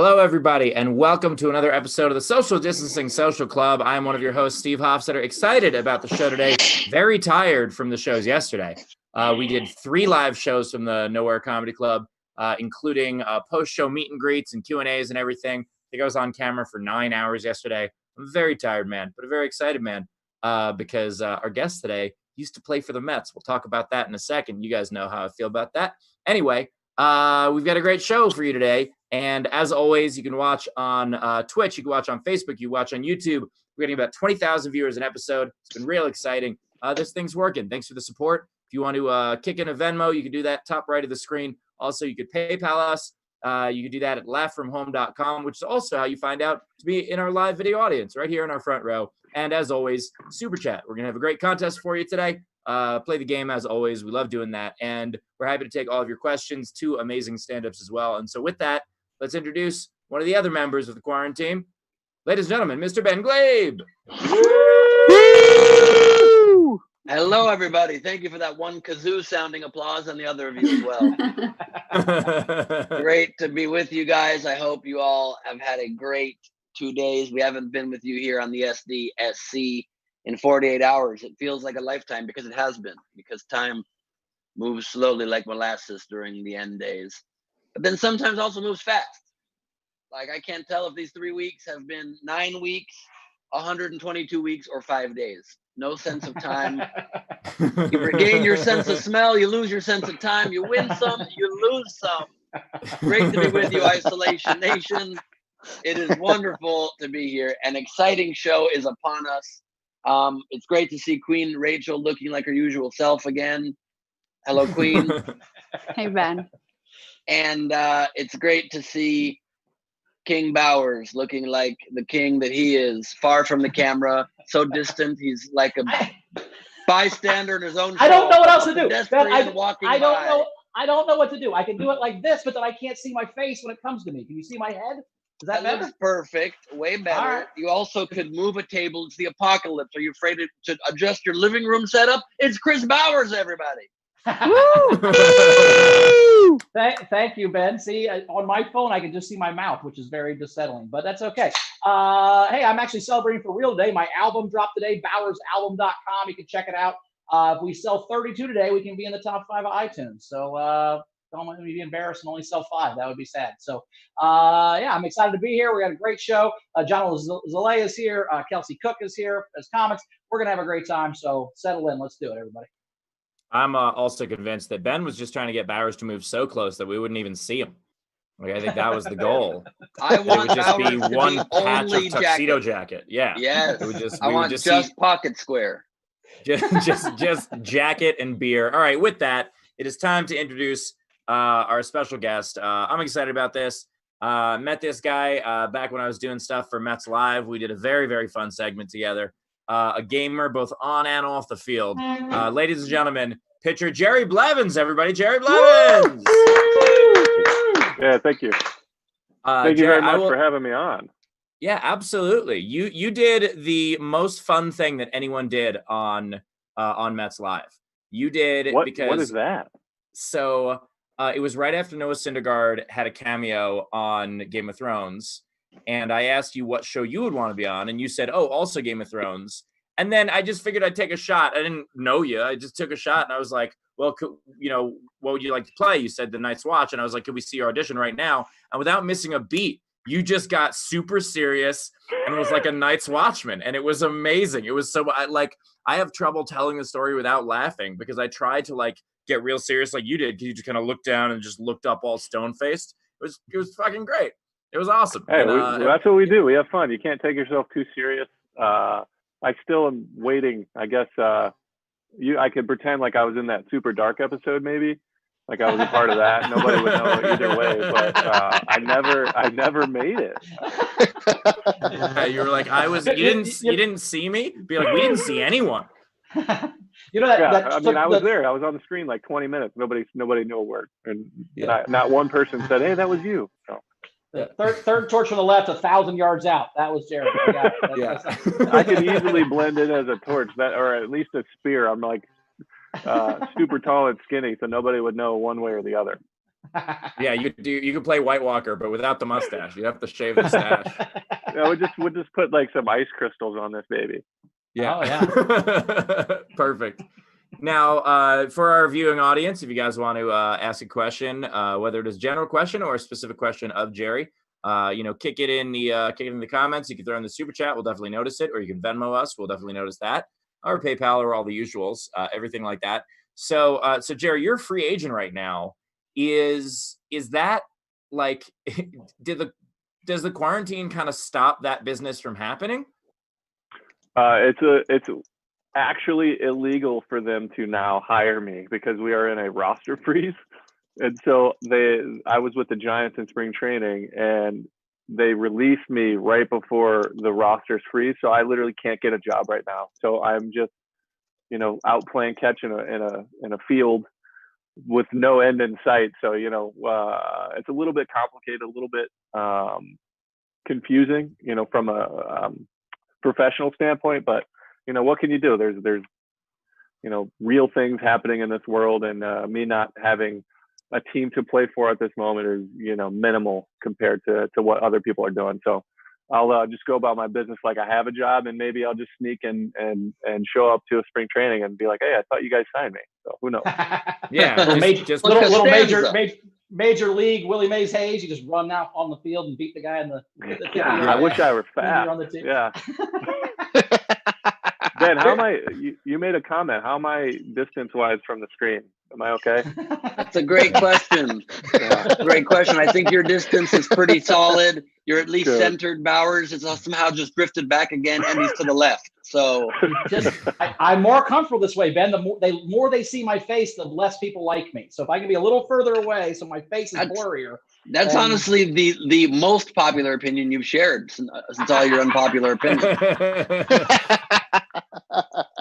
Hello, everybody, and welcome to another episode of the Social Distancing Social Club. I'm one of your hosts, Steve Hofstetter, excited about the show today, very tired from the shows yesterday. We did 3 live shows from the Nowhere Comedy Club, including post-show meet and greets and Q&As and everything. I think I was on camera for 9 hours yesterday. I'm a very tired man, but a very excited man because our guest today used to play for the Mets. We'll talk about that in a second. You guys know how I feel about that. Anyway, we've got a great show for you today. And as always, you can watch on Twitch, you can watch on Facebook, you watch on YouTube. We're getting about 20,000 viewers an episode. It's been real exciting. This thing's working. Thanks for the support. If you want to kick in a Venmo, you can do that top right of the screen. Also, you could PayPal us. You can do that at laughfromhome.com, which is also how you find out to be in our live video audience right here in our front row. And as always, Super Chat. We're going to have a great contest for you today. Play the game as always. We love doing that. And we're happy to take all of your questions, 2 amazing stand-ups as well. And so with that, let's introduce one of the other members of the quarantine. Ladies and gentlemen, Mr. Ben Glabe. Hello, everybody. Thank you for that one kazoo sounding applause and the other of you as well. Great to be with you guys. I hope you all have had a great 2 days. We haven't been with you here on the SDSC in 48 hours. It feels like a lifetime because it has been, because time moves slowly like molasses during the end days. But then sometimes also moves fast. Like I can't tell if these 3 weeks have been 9 weeks, 122 weeks, or 5 days. No sense of time. You regain your sense of smell, you lose your sense of time, you win some, you lose some. Great to be with you, Isolation Nation. It is wonderful to be here. An exciting show is upon us. It's great to see Queen Rachel looking like her usual self again. Hello, Queen. Hey, Ben. And it's great to see King Bowers looking like the king that he is, far from the camera, so distant. He's like a bystander in his own show. I don't know what else to do. I don't know what to do. I can do it like this, but then I can't see my face when it comes to me. Can you see my head? Is that better? Looks perfect. Way better. Right. You also could move a table. It's the apocalypse. Are you afraid to adjust your living room setup? It's Chris Bowers, everybody. Thank you, Ben. See, on my phone, I can just see my mouth, which is very unsettling, but that's okay. Hey, I'm actually celebrating for real today. My album dropped today, bowersalbum.com. You can check it out. If we sell 32 today, we can be in the top 5 of iTunes. So don't want me to be embarrassed and only sell 5. That would be sad. So yeah, I'm excited to be here. We got a great show. Jono Zalay is here. Kelsey Cook is here as comics. We're going to have a great time. So settle in. Let's do it, everybody. I'm also convinced that Ben was just trying to get Bowers to move so close that we wouldn't even see him. Like, I think that was the goal. I want it would just Bowers be to one be patch of tuxedo jacket. Yeah. Yes. I want just pocket square. Just jacket and beer. All right. With that, it is time to introduce our special guest. I'm excited about this. Met this guy back when I was doing stuff for Mets Live. We did a very, very fun segment together. A gamer both on and off the field. Ladies and gentlemen, pitcher Jerry Blevins, everybody. Jerry Blevins! Yeah, thank you. Thank you very much for having me on. Yeah, absolutely. You did the most fun thing that anyone did on Mets Live. You did because what is that? So it was right after Noah Syndergaard had a cameo on Game of Thrones. And I asked you what show you would want to be on, and you said, "Oh, also Game of Thrones." And then I just figured I'd take a shot. I didn't know you. I just took a shot, and I was like, "Well, what would you like to play?" You said The Night's Watch, and I was like, "Could we see your audition right now?" And without missing a beat, you just got super serious and was like a Night's Watchman, and it was amazing. It was so I have trouble telling the story without laughing because I tried to get real serious like you did because you just kind of looked down and just looked up all stone faced. It was fucking great. It was awesome. Hey, that's what we do. We have fun. You can't take yourself too serious. I still am waiting. I guess I could pretend like I was in that Super Dark episode, maybe. Like I was a part of that. Nobody would know either way. But I never made it. Yeah, you were like, You didn't see me. Be like, we didn't see anyone. You know that. Yeah, I was there. I was on the screen like 20 minutes. Nobody knew a word, and not one person said, "Hey, that was you." So. Third torch from the left, 1,000 yards out. That was Jerry. I could easily blend in as a torch, or at least a spear. I'm like super tall and skinny, so nobody would know one way or the other. Yeah, you could play White Walker, but without the mustache. You have to shave the stash. Yeah, we'll just put like some ice crystals on this baby. Yeah. Oh, yeah. Perfect. Now, for our viewing audience, if you guys want to ask a question, whether it is a general question or a specific question of Jerry, kick it in the comments. You can throw in the super chat. We'll definitely notice it, or you can Venmo us. We'll definitely notice that, or PayPal, or all the usuals, everything like that. So Jerry, you're a free agent right now. Is that like, does the quarantine kind of stop that business from happening? It's actually illegal for them to now hire me because we are in a roster freeze. And so I was with the Giants in spring training, and they released me right before the roster's freeze. So I literally can't get a job right now. So I'm just, out playing catch in a field with no end in sight. So, it's a little bit complicated, a little bit confusing, from a professional standpoint, but what can you do? There's real things happening in this world, and me not having a team to play for at this moment is minimal compared to what other people are doing. So I'll just go about my business like I have a job, and maybe I'll just sneak in and show up to a spring training and be like, hey, I thought you guys signed me. So who knows? Yeah, major league Willie Mays Hayes. You just run out on the field and beat the guy in the I wish I were fast. On the team. Yeah. Ben, how am I? You made a comment. How am I distance-wise from the screen? Am I okay? That's a great question. Great question. I think your distance is pretty solid. You're at least centered. Bowers is somehow just drifted back again, and he's to the left. So I'm more comfortable this way, Ben. The more they see my face, the less people like me. So if I can be a little further away, so my face is blurrier. That's honestly the most popular opinion you've shared since all your unpopular opinions.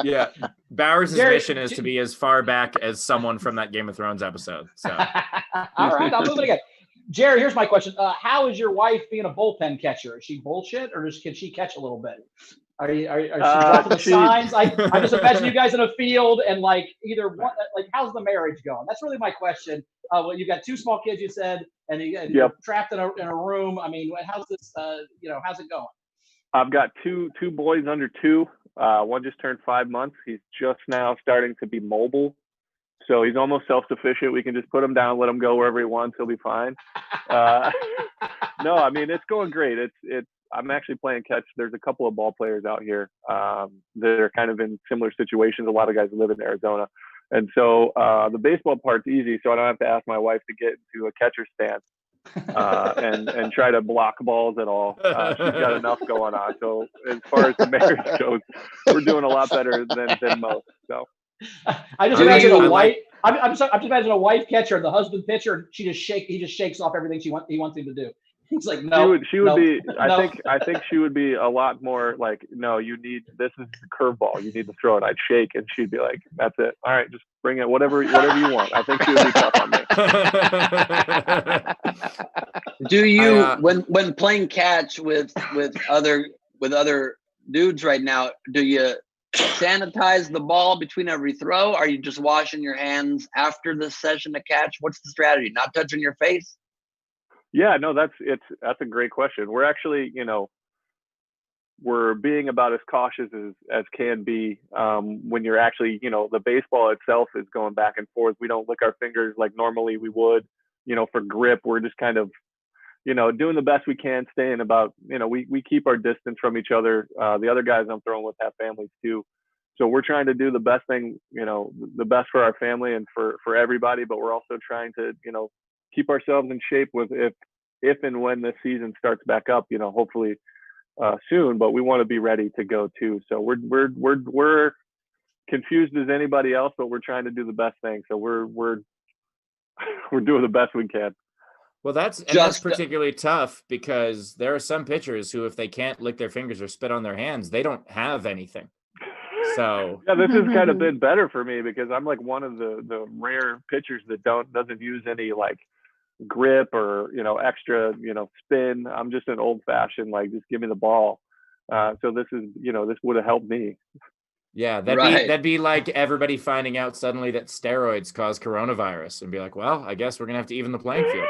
Yeah, Bowers' mission is to be as far back as someone from that Game of Thrones episode. So, all right, I'll move it again. Jerry, here's my question: how is your wife being a bullpen catcher? Is she bullshit, or can she catch a little bit? Are she dropping the signs? I just imagine you guys in a field and either one. How's the marriage going? That's really my question. Well, you've got two small kids, you said, and you're trapped in a room. I mean, how's this? How's it going? I've got two boys under 2. One just turned 5 months. He's just now starting to be mobile. So he's almost self-sufficient. We can just put him down, let him go wherever he wants. He'll be fine. No, I mean, it's going great. I'm actually playing catch. There's a couple of ball players out here that are kind of in similar situations. A lot of guys live in Arizona. And so the baseball part's easy. So I don't have to ask my wife to get into a catcher stance and try to block balls at all. She's got enough going on. So as far as the marriage goes, we're doing a lot better than most. So I just imagine a wife. I'm just imagining a wife catcher and the husband pitcher, and he just shakes off everything he wants him to do. He's like, no. She would be. I think she would be a lot more like, no, you need, this is the curveball. You need to throw it. I'd shake, and she'd be like, that's it. All right, just bring it. Whatever you want. I think she would be tough on me. Do you when playing catch with other dudes right now? Do you sanitize the ball between every throw? Are you just washing your hands after the session to catch? What's the strategy? Not touching your face? Yeah, no, that's a great question. We're actually, we're being about as cautious as can be when you're actually, the baseball itself is going back and forth. We don't lick our fingers like normally we would, for grip. We're just kind of, doing the best we can, staying about, we keep our distance from each other. The other guys I'm throwing with have families too. So we're trying to do the best thing, the best for our family and for everybody, but we're also trying to, keep ourselves in shape with if and when the season starts back up, hopefully soon, but we want to be ready to go too. So we're confused as anybody else, but we're trying to do the best thing. So we're doing the best we can. Well, that's particularly tough because there are some pitchers who, if they can't lick their fingers or spit on their hands, they don't have anything. So yeah, this has kind of been better for me because I'm like one of the rare pitchers that doesn't use any like grip or extra spin. I'm just an old fashioned, like, just give me the ball. So this is this would have helped me. Yeah, that'd be like everybody finding out suddenly that steroids cause coronavirus and be like, well, I guess we're gonna have to even the playing field.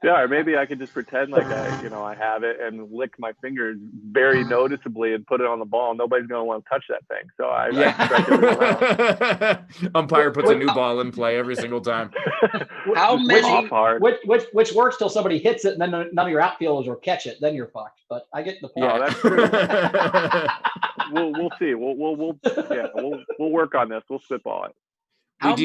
Yeah, or maybe I could just pretend like I have it and lick my fingers very noticeably and put it on the ball. Nobody's gonna want to touch that thing. So I strike it around. Umpire puts a new ball in play every single time. How many? Which works till somebody hits it, and then none of your outfielders will catch it. Then you're fucked. But I get the point. Yeah, that's true. we'll see. We'll work on this. We'll spitball it. How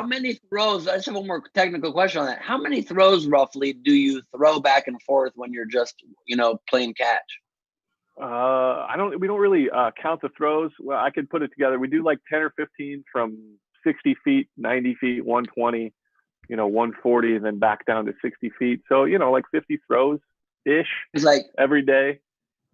many throws? I just have one more technical question on that. How many throws roughly do you throw back and forth when you're just, playing catch? We don't really count the throws. Well, I could put it together. We do like 10 or 15 from 60 feet, 90 feet, 120, 140, and then back down to 60 feet. So, like 50 throws ish every day.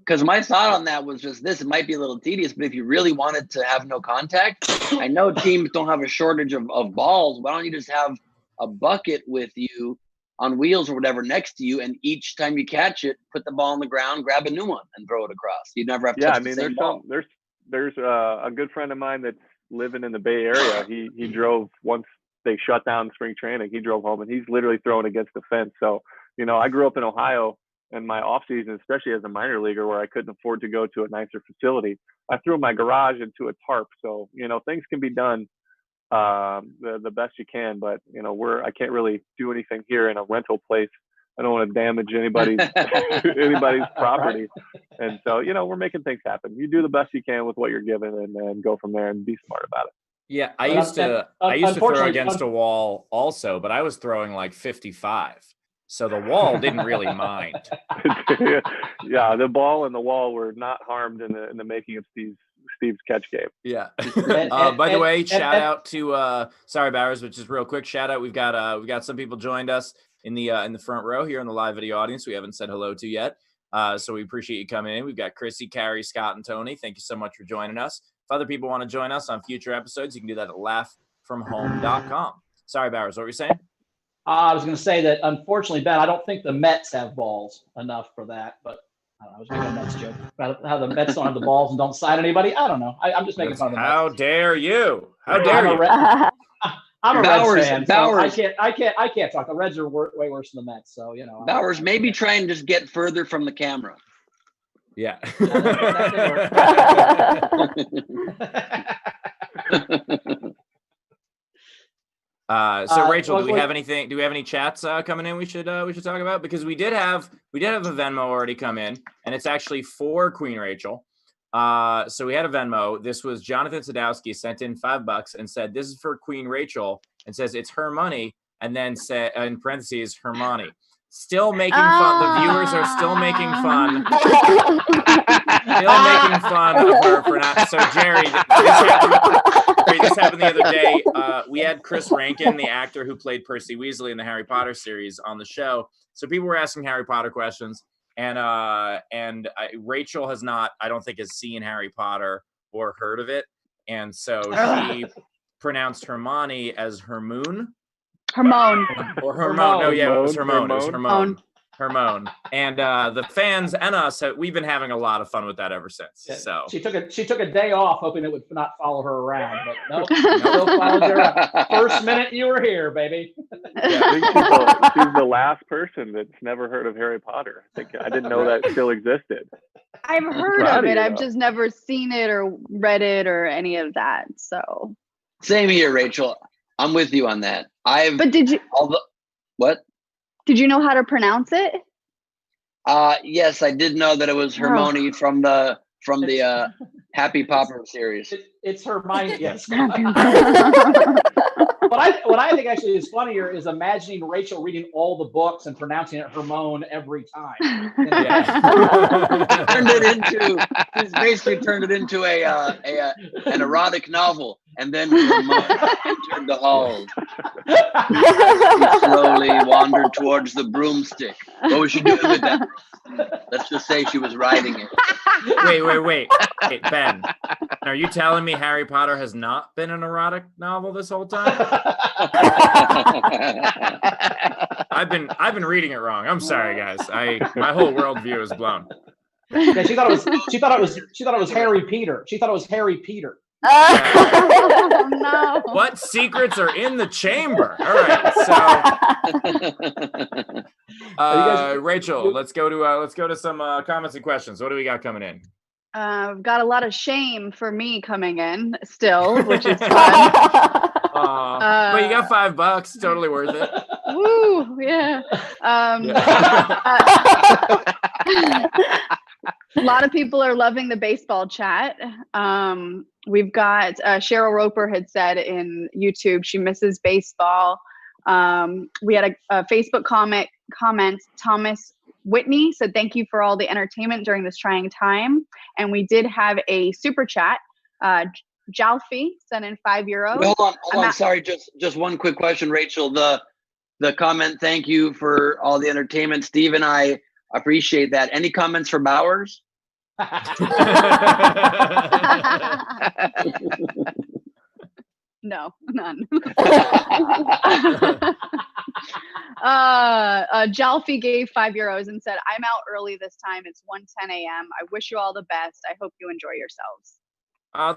Because my thought on that was just this, it might be a little tedious, but if you really wanted to have no contact, I know teams don't have a shortage of balls. Why don't you just have a bucket with you on wheels or whatever next to you, and each time you catch it, put the ball on the ground, grab a new one, and throw it across. You never have to touch the same ball. There's a good friend of mine that's living in the Bay Area. He drove once they shut down spring training. He drove home, and he's literally throwing against the fence. So, I grew up in Ohio. And my off season, especially as a minor leaguer where I couldn't afford to go to a nicer facility, I threw my garage into a tarp. So, things can be done the best you can, but I can't really do anything here in a rental place. I don't want to damage anybody's property. And so, we're making things happen. You do the best you can with what you're given and go from there and be smart about it. Yeah, I used to throw against a wall also, but I was throwing like 55. So the wall didn't really mind. Yeah, the ball and the wall were not harmed in the making of Steve's catch game. Yeah. By the way, shout out to sorry Bowers, but just real quick shout out. We've got some people joined us in the front row here in the live video audience. We haven't said hello to yet. So we appreciate you coming in. We've got Chrissy, Carrie, Scott, and Tony. Thank you so much for joining us. If other people want to join us on future episodes, you can do that at laughfromhome.com. Sorry, Bowers, what were you saying? I was going to say that, unfortunately, Ben, I don't think the Mets have balls enough for that. But I was making a Mets joke about how the Mets don't have the balls and don't sign anybody. I don't know. I'm just making fun of the Mets. How dare you? How dare you? I'm a Reds fan, so I can't talk. The Reds are way worse than the Mets, so Bowers, maybe try and just get further from the camera. Yeah. So Rachel, do we have anything? Do we have any chats coming in? We should talk about, because we did have a Venmo already come in, and it's actually for Queen Rachel. So we had a Venmo. This was Jonathan Sadowski sent in $5 and said, "This is for Queen Rachel," and says it's her money, and then said in parentheses Hermione. Still making fun. The viewers are still making fun. Still making fun of her for not. So Jerry, this happened the other day. We had Chris Rankin, the actor who played Percy Weasley in the Harry Potter series, on the show. So people were asking Harry Potter questions, and Rachel has not, I don't think, has seen Harry Potter or heard of it, and so she pronounced Hermione as Hermoon. Hermione. Or Hermione. No, yeah, it was Hermione. It was Hermione. Hermione. And the fans and us, we've been having a lot of fun with that ever since. Yeah, so she took a day off, hoping it would not follow her around, but nope, still followed her around. First minute you were here, baby. Yeah, I think she's the last person that's never heard of Harry Potter. I didn't know that still existed. I've heard of it. I've just never seen it or read it or any of that. So same here, Rachel. I'm with you on that. But did you? What? Did you know how to pronounce it? Yes, I did know that it was Hermione from the Happy Popper series. It's Hermione. Yes. What I think actually is funnier is imagining Rachel reading all the books and pronouncing it Hermione every time. She's basically turned it into an erotic novel, and then Hermione entered the hall. She slowly wandered towards the broomstick. What was she doing with that? Let's just say she was riding it. Wait, Ben. Are you telling me Harry Potter has not been an erotic novel this whole time? I've been reading it wrong. I'm sorry, guys. My whole worldview is blown. Yeah, she thought it was Harry Peter. She thought it was Harry Peter. Oh, no. What secrets are in the chamber? All right, so Rachel, let's go to some comments and questions. What do we got coming in? I've got a lot of shame for me coming in still, which is fun. But you got $5, totally worth it. Woo, yeah. A lot of people are loving the baseball chat. We've got Cheryl Roper had said in YouTube she misses baseball. We had a Facebook comment. Thomas Whitney said, thank you for all the entertainment during this trying time. And we did have a super chat. Jalfi sent in €5. Hold on. Sorry, just one quick question, Rachel. The comment, thank you for all the entertainment. Steve and I appreciate that. Any comments for Bowers? No, none. Jalfi gave €5 and said, I'm out early this time. It's 1:10 a.m. I wish you all the best. I hope you enjoy yourselves.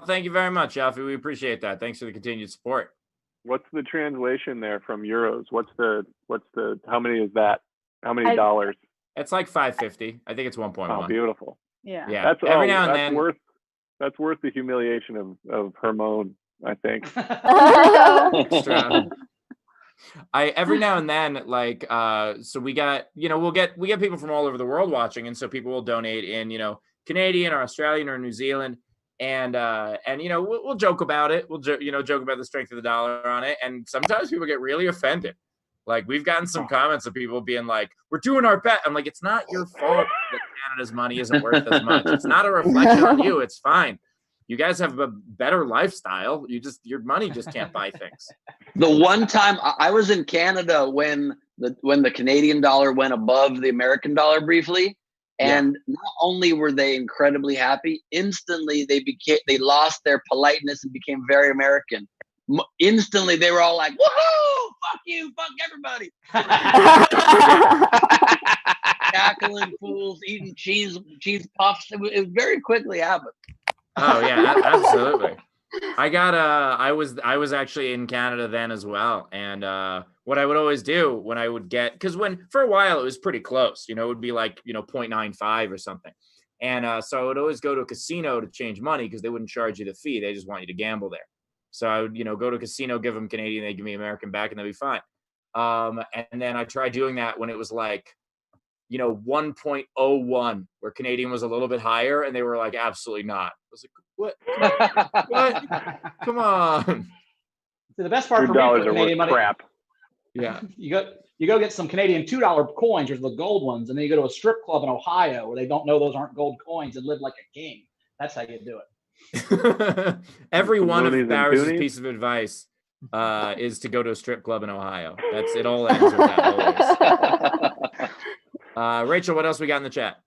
Thank you very much, Jalfi. We appreciate that. Thanks for the continued support. What's the translation there from euros? What's the how many is that? How many dollars? It's like 550. I think it's 1.1. Oh, beautiful. Yeah. Yeah. Every now and then. That's worth the humiliation of Hermone, I think. Extra. Every now and then, like, so we got, we get people from all over the world watching, and so people will donate in, Canadian or Australian or New Zealand, and we'll joke about it. We'll joke about the strength of the dollar on it, and sometimes people get really offended. Like, we've gotten some comments of people being like, we're doing our bet. I'm like, it's not your fault that Canada's money isn't worth as much. It's not a reflection on you. It's fine. You guys have a better lifestyle. Your money just can't buy things. The one time I was in Canada when the Canadian dollar went above the American dollar briefly, and not only were they incredibly happy, instantly they lost their politeness and became very American. Instantly they were all like, woohoo, fuck you, fuck everybody. Cackling fools, eating cheese puffs. It very quickly happened. Oh yeah, absolutely. I was actually in Canada then as well, and what I would always do when I would because for a while it was pretty close, it would be like 0.95 or something, and so I would always go to a casino to change money because they wouldn't charge you the fee. They just want you to gamble there. So I would go to a casino, give them Canadian, they give me American back, and they'll be fine. And then I tried doing that when it was like 1.01, where Canadian was a little bit higher, and they were like, absolutely not. I was like, what? What? Come on. So the best part for me for Canadian money, crap. Yeah, you go get some Canadian $2 coins, or the gold ones, and then you go to a strip club in Ohio where they don't know those aren't gold coins and live like a king. That's how you do it. Every one of Bowers' piece of advice is to go to a strip club in Ohio. That's it. All ends with that always. Rachel, what else we got in the chat?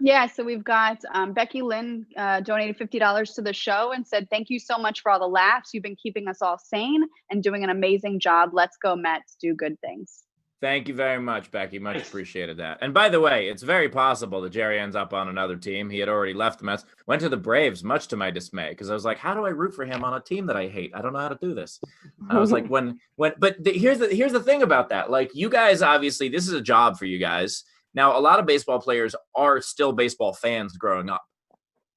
Yeah, so we've got Becky Lynn donated $50 to the show and said, thank you so much for all the laughs. You've been keeping us all sane and doing an amazing job. Let's go Mets, do good things. Thank you very much, Becky. Much appreciated that. And by the way, it's very possible that Jerry ends up on another team. He had already left the Mets, went to the Braves, much to my dismay, because I was like, how do I root for him on a team that I hate? I don't know how to do this. I was like, here's the thing about that. Like, you guys, obviously, this is a job for you guys. Now, a lot of baseball players are still baseball fans growing up.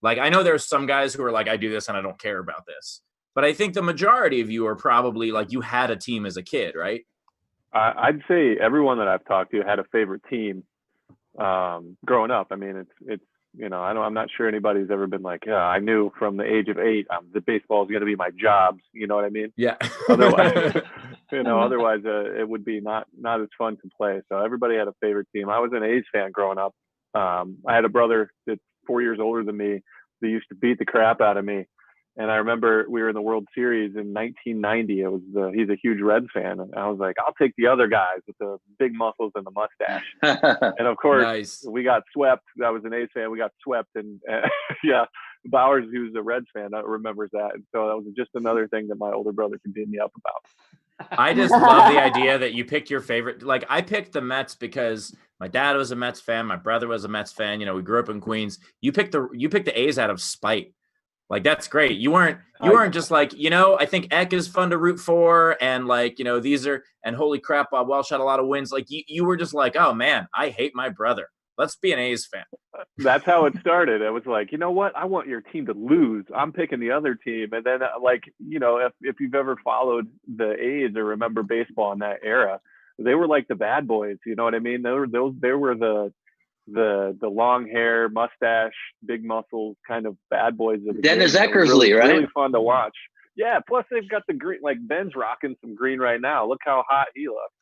Like, I know there's some guys who are like, I do this and I don't care about this. But I think the majority of you are probably like, you had a team as a kid, right? I'd say everyone that I've talked to had a favorite team growing up. I mean, it's I'm not sure anybody's ever been like, yeah, I knew from the age of 8 the baseball is going to be my job. You know what I mean? Yeah. Otherwise, it would be not as fun to play. So everybody had a favorite team. I was an A's fan growing up. I had a brother that's 4 years older than me that used to beat the crap out of me. And I remember we were in the World Series in 1990. He's a huge Reds fan, and I was like, I'll take the other guys with the big muscles and the mustache. And of course, We got swept. I was an A's fan. We got swept, and yeah, Bowers, who's a Reds fan, remembers that. And so that was just another thing that my older brother could beat me up about. I just love the idea that you picked your favorite. Like, I picked the Mets because My dad was a Mets fan. My brother was a Mets fan. We grew up in Queens. You picked the A's out of spite. Like, that's great. You weren't just like, I think Eck is fun to root for. And like, these are, and holy crap, Bob Welch had a lot of wins. Like you were just like, oh man, I hate my brother. Let's be an A's fan. That's how it started. It was like, you know what? I want your team to lose. I'm picking the other team. And then if you've ever followed the A's or remember baseball in that era, they were like the bad boys. You know what I mean? They were the long hair, mustache, big muscles kind of bad boys of the Dennis game. Eckersley, right? Really fun to watch. Yeah. Plus they've got the green. Like Ben's rocking some green right now. Look how hot he looks.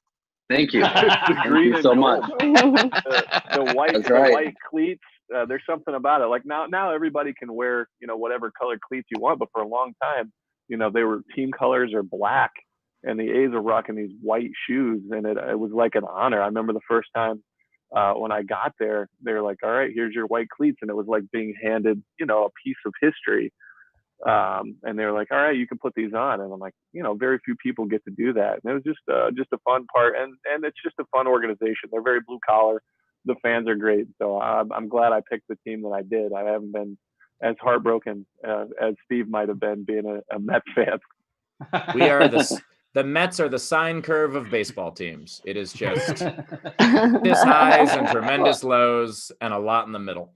Thank you. Thank you so much. The white, That's right. the white cleats. There's something about it. Like now everybody can wear whatever color cleats you want, but for a long time, they were team colors or black. And the A's are rocking these white shoes, and it was like an honor. I remember the first time when I got there, they were like, all right, here's your white cleats. And it was like being handed, a piece of history. And they were like, all right, you can put these on. And I'm like, very few people get to do that. And it was just a fun part. And it's just a fun organization. They're very blue collar. The fans are great. So I'm glad I picked the team that I did. I haven't been as heartbroken as Steve might have been being a Mets fan. We are the Mets are the sine curve of baseball teams. It is just this highs and tremendous lows and a lot in the middle.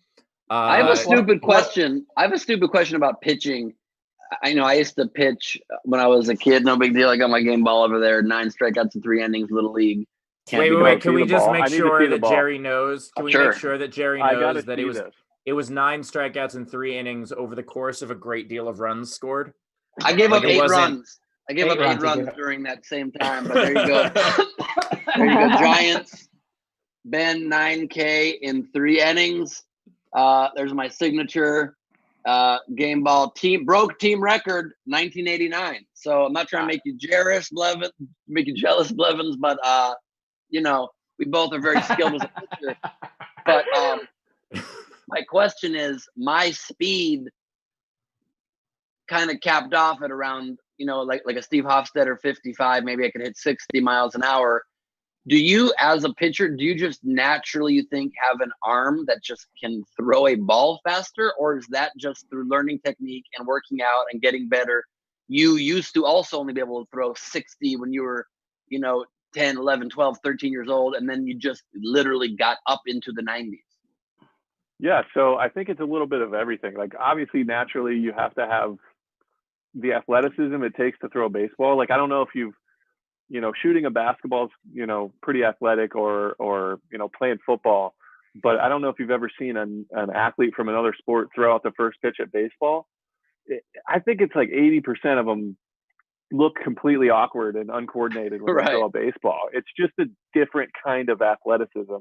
I have a stupid question. I have a stupid question about pitching. I used to pitch when I was a kid. No big deal. I got my game ball over there. 9 strikeouts in 3 innings, little league. Wait. Can we just make sure that Jerry knows? Can we Sure. make sure that Jerry knows that it was 9 strikeouts in 3 innings over the course of a great deal of runs scored? I gave up 8 runs. I gave up 8 runs during that same time, but there you go. There you go. Giants, Ben, 9K in 3 innings. There's my signature game ball. Broke team record 1989. So I'm not trying to make you jealous, Blevins, but we both are very skilled as a pitcher. But my question is, my speed kind of capped off at around, like a Steve Hofstetter 55, maybe I could hit 60 miles an hour. Do you, as a pitcher, just naturally, you think, have an arm that just can throw a ball faster? Or is that just through learning technique and working out and getting better? You used to also only be able to throw 60 when you were, 10, 11, 12, 13 years old. And then you just literally got up into the 90s. Yeah. So I think it's a little bit of everything. Like, obviously, naturally, you have to have the athleticism it takes to throw a baseball. Like, I don't know if you've, shooting a basketball is, pretty athletic or playing football, but I don't know if you've ever seen an athlete from another sport throw out the first pitch at baseball. I think it's like 80% of them look completely awkward and uncoordinated when they throw a baseball. It's just a different kind of athleticism.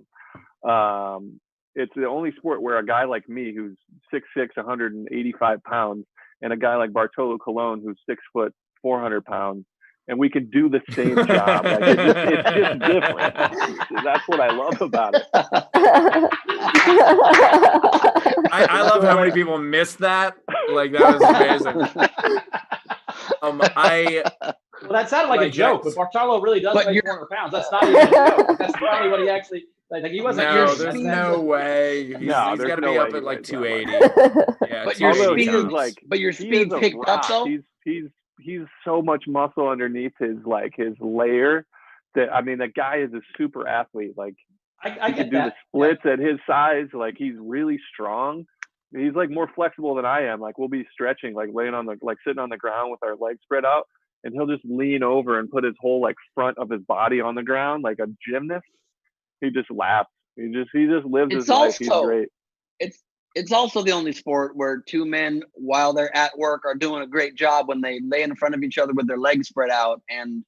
It's the only sport where a guy like me, who's 6'6", 185 pounds, and a guy like Bartolo Colon, who's 6 foot, 400 pounds, and we can do the same job. Like, it's just different. That's what I love about it. I love how many people missed that. Like, that was amazing. Well, that sounded like a joke, but Bartolo really does weigh 400 pounds. That's not even a joke. That's probably what he actually. Like, he wasn't. No, there's no way. He's got to be up at like 280. Yeah, but your speed picked up though. He's so much muscle underneath his layer that, I mean, that guy is a super athlete. Like, I he can do the splits at his size. Like, he's really strong. He's like more flexible than I am. Like, we'll be stretching, like laying on sitting on the ground with our legs spread out, and he'll just lean over and put his whole front of his body on the ground like a gymnast. He just laughs. He just lives his life. He's great. It's also the only sport where 2 men, while they're at work, are doing a great job when they lay in front of each other with their legs spread out and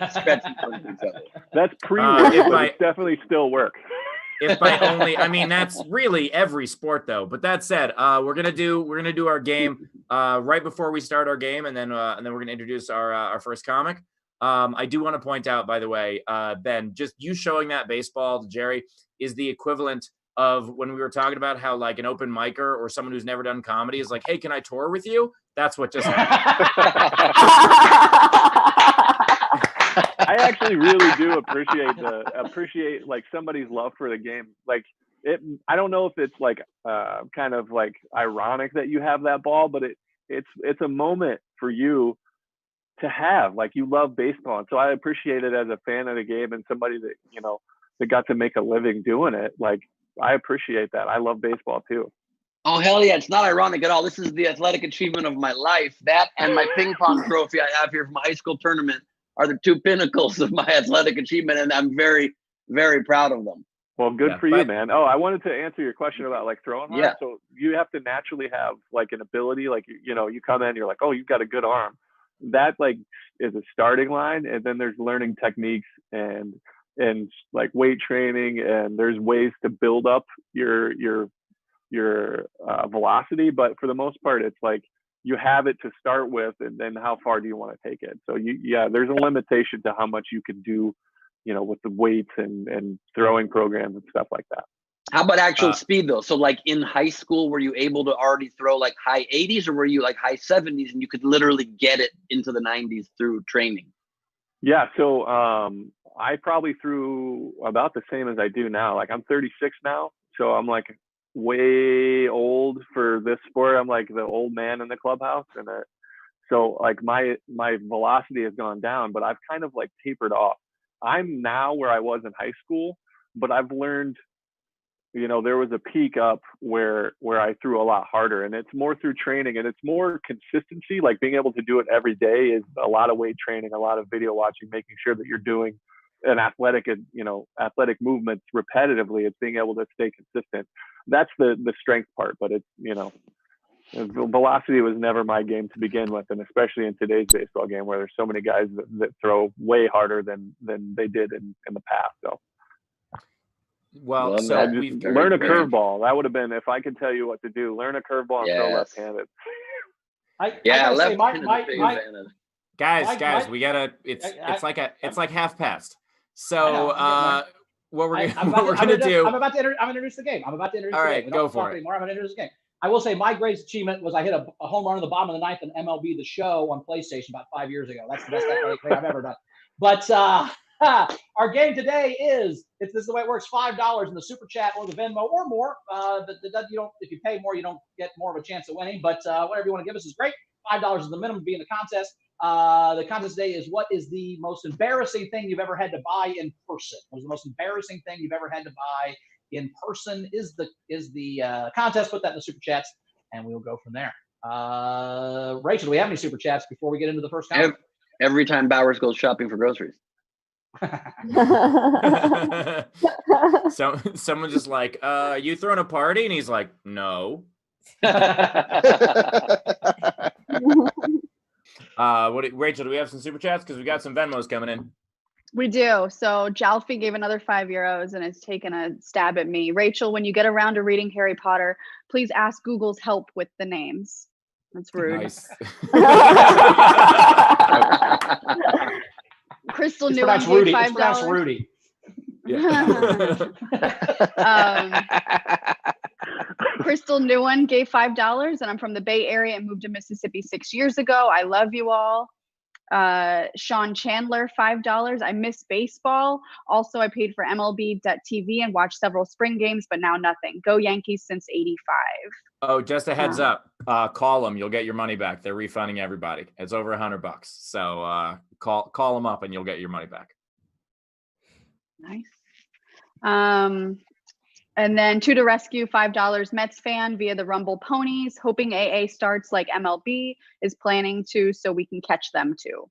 stretch in front of each other. That's pre-work, but it's definitely still work. If by only, I mean, that's really every sport though. But that said, we're gonna do our game right before we start our game, and then we're gonna introduce our first comic. I do want to point out, by the way, Ben, just you showing that baseball to Jerry is the equivalent of when we were talking about how like an open micer or someone who's never done comedy is like, hey, can I tour with you? That's what just happened. I actually really do appreciate like somebody's love for the game. Like I don't know if it's like kind of like ironic that you have that ball, but it's a moment for you to have. Like, you love baseball, and so I appreciate it as a fan of the game and somebody that that got to make a living doing it. Like, I appreciate that. I love baseball too. Oh, hell yeah. It's not ironic at all. This is the athletic achievement of my life. That and my ping pong trophy I have here from a high school tournament are the two pinnacles of my athletic achievement, and I'm very, very proud of them. Well, good for you, man. Oh, I wanted to answer your question about like throwing hard. Yeah. So you have to naturally have like an ability, like, you come in, you're like, oh, you've got a good arm. That like is a starting line. And then there's learning techniques and like weight training, and there's ways to build up your velocity. But for the most part, it's like you have it to start with, and then how far do you want to take it? So there's a limitation to how much you can do, with the weights and throwing programs and stuff like that. How about actual speed though? So like in high school, were you able to already throw like high 80s, or were you like high 70s and you could literally get it into the 90s through training? Yeah. So I probably threw about the same as I do now. Like, I'm 36 now. So I'm like way old for this sport. I'm like the old man in the clubhouse. And so like my velocity has gone down, but I've kind of like tapered off. I'm now where I was in high school, but I've learned, there was a peak up where I threw a lot harder, and it's more through training, and it's more consistency. Like, being able to do it every day is a lot of weight training, a lot of video watching, making sure that you're doing an athletic movements repetitively. It's being able to stay consistent. That's the strength part, but it's, velocity was never my game to begin with, and especially in today's baseball game where there's so many guys that throw way harder than they did in the past. So, so just learn a curveball. That would have been, if I could tell you what to do, learn a curveball and throw left-handed. Guys, we gotta. It's like half past. So what we're gonna do? I'm about to introduce the game. All right, go for it. I'm gonna introduce the game. I will say my greatest achievement was I hit a home run in the bottom of the ninth in MLB The Show on PlayStation about 5 years ago. That's the best athletic thing I've ever done. But our game today this is the way it works: $5 in the super chat or the Venmo or more. If you pay more, you don't get more of a chance of winning. But whatever you want to give us is great. $5 is the minimum to be in the contest. The contest today is, what is the most embarrassing thing you've ever had to buy in person? What was the most embarrassing thing you've ever had to buy in person is the contest. Put that in the super chats, and we'll go from there. Rachel, do we have any super chats before we get into the first comment? Every time Bowers goes shopping for groceries. So someone's just like, you throwing a party? And he's like, no. Rachel, do we have some super chats? Because we got some Venmos coming in. We do. So Jalfi gave another €5 and has taken a stab at me. Rachel, when you get around to reading Harry Potter, please ask Google's help with the names. That's rude. Nice. Crystal Newen gave $5. It's pronounced Rudy. Yeah. Crystal Newen gave $5, and I'm from the Bay Area and moved to Mississippi 6 years ago. I love you all. Sean Chandler, $5. I miss baseball. Also, I paid for MLB.TV and watched several spring games, but now nothing. Go Yankees since '85. Oh, just a heads up. Call them. You'll get your money back. They're refunding everybody. It's over $100. So call them up and you'll get your money back. Nice. And then To the Rescue, $5. Mets fan via the Rumble Ponies, hoping AA starts like MLB is planning to, so we can catch them too.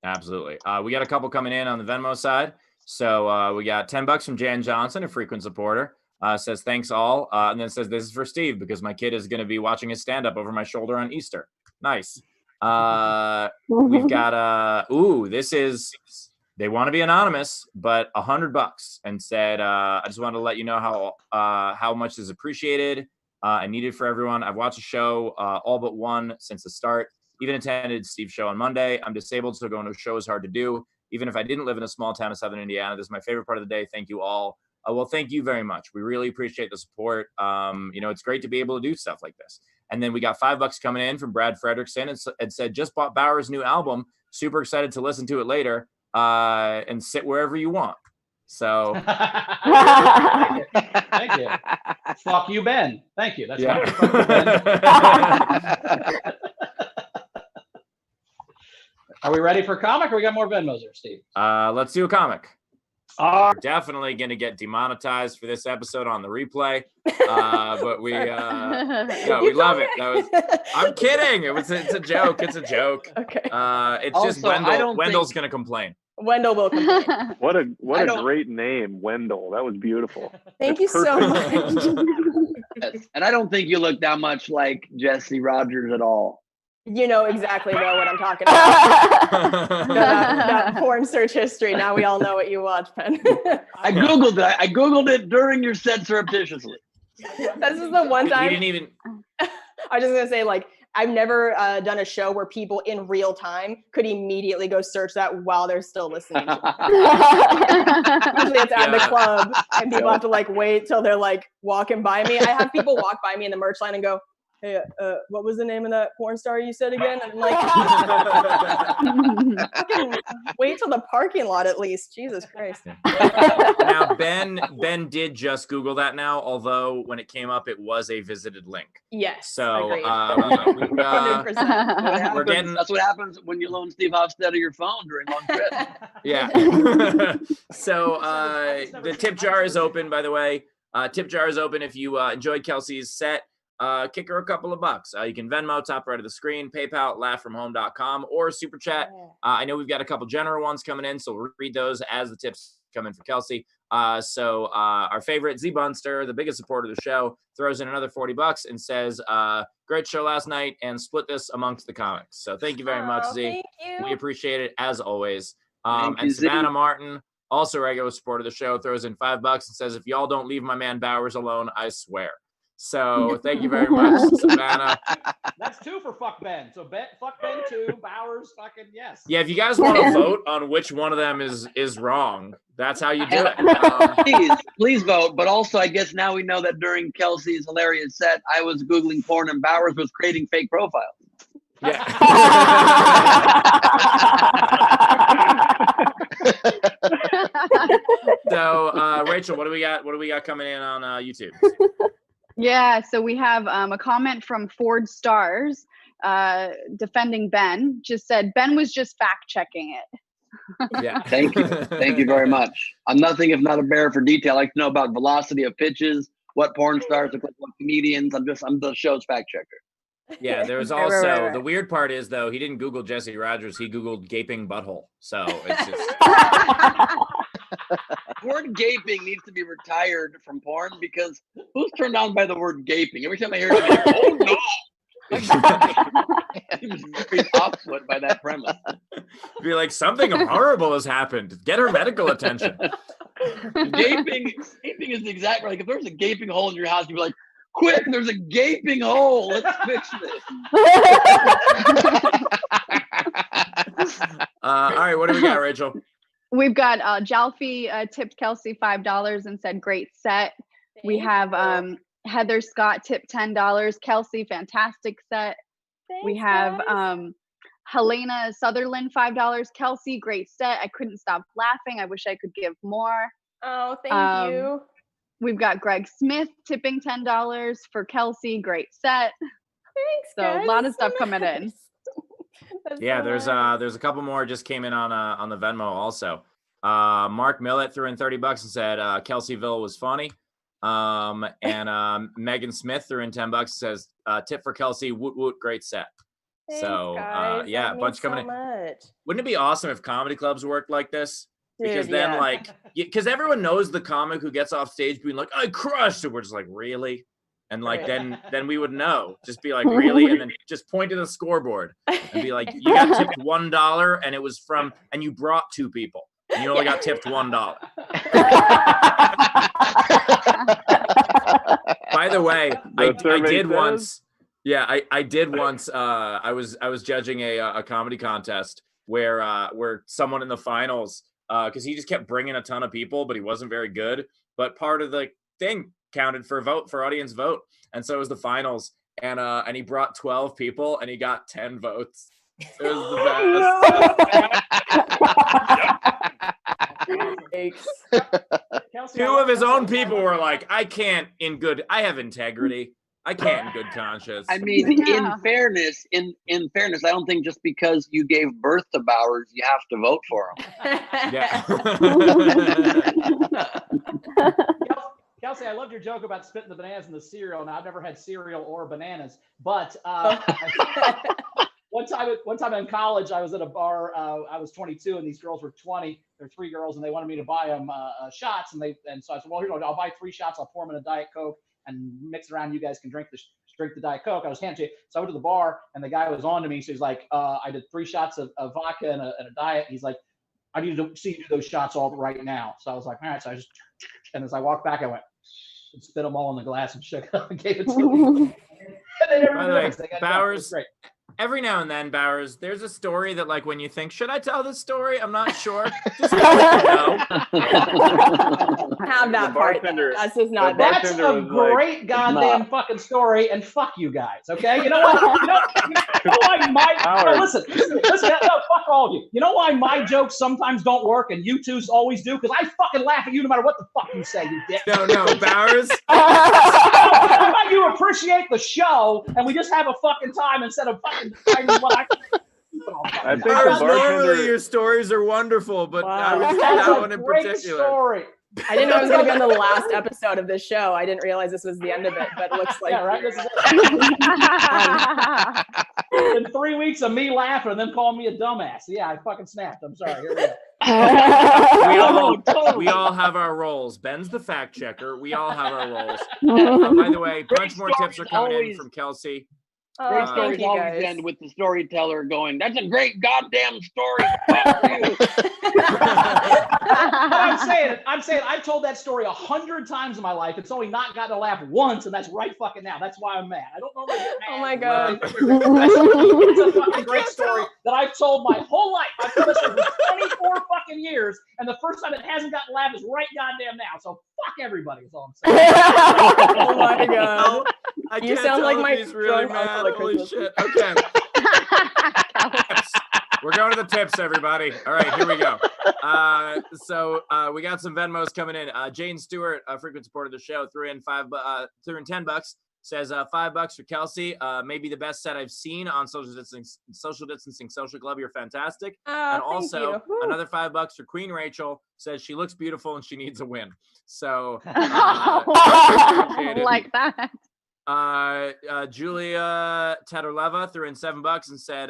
Absolutely. We got a couple coming in on the Venmo side. So we got $10 from Jan Johnson, a frequent supporter. Says, thanks all. And then says, this is for Steve because my kid is going to be watching his stand-up over my shoulder on Easter. Nice. We've got, they want to be anonymous, but $100 and said, I just wanted to let you know how much is appreciated and needed for everyone. I've watched the show, all but one since the start. Even attended Steve's show on Monday. I'm disabled, so going to a show is hard to do. Even if I didn't live in a small town of Southern Indiana, this is my favorite part of the day. Thank you all. Well, thank you very much. We really appreciate the support. It's great to be able to do stuff like this. And then we got $5 coming in from Brad Fredrickson and said, just bought Bauer's new album. Super excited to listen to it later. and sit wherever you want. So Thank you. Fuck you, Ben. Thank you. That's yeah. right. Fuck you, Ben. Are we ready for comic, or we got more Venmos here, Steve? Let's do a comic. We're definitely going to get demonetized for this episode on the replay, but we no, we love it. I'm kidding. It's a joke. It's a joke. Okay. It's Also, just I don't Wendell's think- going to complain. Wendell will complain. What a great name, Wendell. That was beautiful. Thank you so much. Yes. And I don't think you look that much like Jesse Rogers at all. You know exactly what I'm talking about. that porn search history. Now we all know what you watch, Ben. I Googled it. I Googled it during your set surreptitiously. This is the one You time. didn't even. I was just gonna say, like, I've never done a show where people in real time could immediately go search that while they're still listening. Usually it's at the club and people have to like wait till they're like walking by me. I have people walk by me in the merch line and go, "Hey, what was the name of that porn star you said again?" And I'm like, fucking wait till the parking lot at least. Jesus Christ. Now Ben did just Google that now, although when it came up, it was a visited link. Yes. So agreed. 100%. we're getting. That's what happens when you loan Steve Hofstad of your phone during long trips. Yeah. So the tip jar is open, by the way. Tip jar is open if you enjoyed Kelsey's set. Kick her a couple of bucks. You can Venmo, top right of the screen, PayPal, laughfromhome.com, or Super Chat. I know we've got a couple general ones coming in, so we'll read those as the tips come in for Kelsey. So our favorite Z Bunster, the biggest supporter of the show, throws in another $40 and says, great show last night and split this amongst the comics. So thank you very much, Z. Thank you. We appreciate it as always. Thank you, And Z. Savannah Martin, also a regular supporter of the show, throws in $5 and says, if y'all don't leave my man Bowers alone, I swear. So thank you very much, Savannah. That's 2 for fuck Ben. So fuck Ben 2, Bowers fucking yes. Yeah, if you guys want to vote on which one of them is wrong, that's how you do it. Please vote. But also, I guess now we know that during Kelsey's hilarious set, I was Googling porn and Bowers was creating fake profiles. Yeah. So, Rachel, what do we got? What do we got coming in on YouTube? Yeah, so we have a comment from Ford Stars defending Ben. Just said Ben was just fact checking it. Yeah. Thank you. Thank you very much. I'm nothing if not a bearer for detail. I like to know about velocity of pitches, what porn stars look like, what comedians. I'm the show's fact checker. Yeah, there was also the weird part is though he didn't Google Jesse Rogers, he Googled gaping butthole. So it's just Word gaping needs to be retired from porn because who's turned on by the word gaping? Every time I hear it, I'm like, oh no. I'm very off put by that premise. be like something horrible has happened. Get her medical attention. Gaping is the exact like if there's a gaping hole in your house, you'd be like, quick, there's a gaping hole. Let's fix this. All right, what do we got, Rachel? We've got Jalfi tipped Kelsey $5 and said great set. We have Heather Scott tipped $10. Kelsey, fantastic set. We have Helena Sutherland $5. Kelsey, great set. I couldn't stop laughing. I wish I could give more. Oh, thank you. We've got Greg Smith tipping $10 for Kelsey. Great set. Thanks, So guys. a lot of stuff coming in. Yeah, there's a couple more just came in on the Venmo also. Mark Millett threw in $30 and said Kelseyville was funny. And Megan Smith threw in $10 and says tip for Kelsey, woot woot, great set. Thanks, So guys. yeah, That a bunch means coming so in. much. Wouldn't it be awesome if comedy clubs worked like this? Because Dude, then yeah. like because everyone knows the comic who gets off stage being like, I crushed it. We're just like, really? And like Right. then we would know. Just be like, really? And then just point to the scoreboard and be like, you got tipped $1 and it was from and you brought 2 people. And you only got tipped $1. By the way, I did once. Yeah, I did once. I was judging a comedy contest where someone in the finals, because he just kept bringing a ton of people, but he wasn't very good. But part of the thing counted for audience vote, and so it was the finals, and he brought 12 people and he got 10 votes. It was the best. Yikes. Kelsey, Two of his own people were like, I have integrity. I can't in good conscience. I mean, Yeah. in fairness, I don't think just because you gave birth to Bowers, you have to vote for him. Yeah. Kelsey, I loved your joke about spitting the bananas in the cereal. Now, I've never had cereal or bananas, but one time in college, I was at a bar. I was 22, and these girls were 20. They're 3 girls, and they wanted me to buy them shots. And so I said, well, here, I'll buy 3 shots. I'll pour them in a Diet Coke and mix it around. You guys can drink the Diet Coke. I was handing it. So I went to the bar, and the guy was on to me. So he's like, I did 3 shots of vodka and a Diet. He's like, I need to see you do those shots all right now. So I was like, all right. So I just, and as I walked back, I went and spit them all in the glass and shook it up and gave it to him. By the way, Bowers, every now and then, Bowers, there's a story that, like, when you think, should I tell this story? I'm not sure. Just know. Have that part. That's just not. That's a great goddamn fucking story, and fuck you guys. Okay, you know what? You know why listen. No, fuck all of you. You know why my jokes sometimes don't work and you twos always do? Because I fucking laugh at you no matter what the fuck you say, you dick. No, Bowers. How about you appreciate the show and we just have a fucking time instead of fucking deciding what I think Bowers, normally your stories are wonderful, but I was that one in particular. Story. I didn't know I was going to be on the last episode of this show. I didn't realize this was the end of it, but it looks like. Yeah, right. This is it. In 3 weeks of me laughing and then calling me a dumbass. Yeah, I fucking snapped. I'm sorry. Here we go. We all have our roles. Ben's the fact checker. We all have our roles. By the way, a bunch more tips are coming in from Kelsey. Great stories always end with the storyteller going, "That's a great goddamn story." Fuck you. I'm saying I've told that story 100 times in my life. It's only not gotten a laugh once, and that's right fucking now. That's why I'm mad. I don't normally get mad. Oh my god. It's a fucking great story that I've told my whole life. I've told this for 24 fucking years, and the first time it hasn't gotten a laugh is right goddamn now. So fuck everybody is all I'm saying. Oh my god. You sound like my really mad. Holy shit. Okay. We're going to the tips, everybody. All right, here we go. So we got some Venmos coming in. Jane Stewart, a frequent supporter of the show, threw in $10. Says $5 for Kelsey. Maybe the best set I've seen on Social Distancing Social Club. You're fantastic. And also another $5 for Queen Rachel. Says she looks beautiful and she needs a win. So like that. Julia Tatarleva threw in $7 and said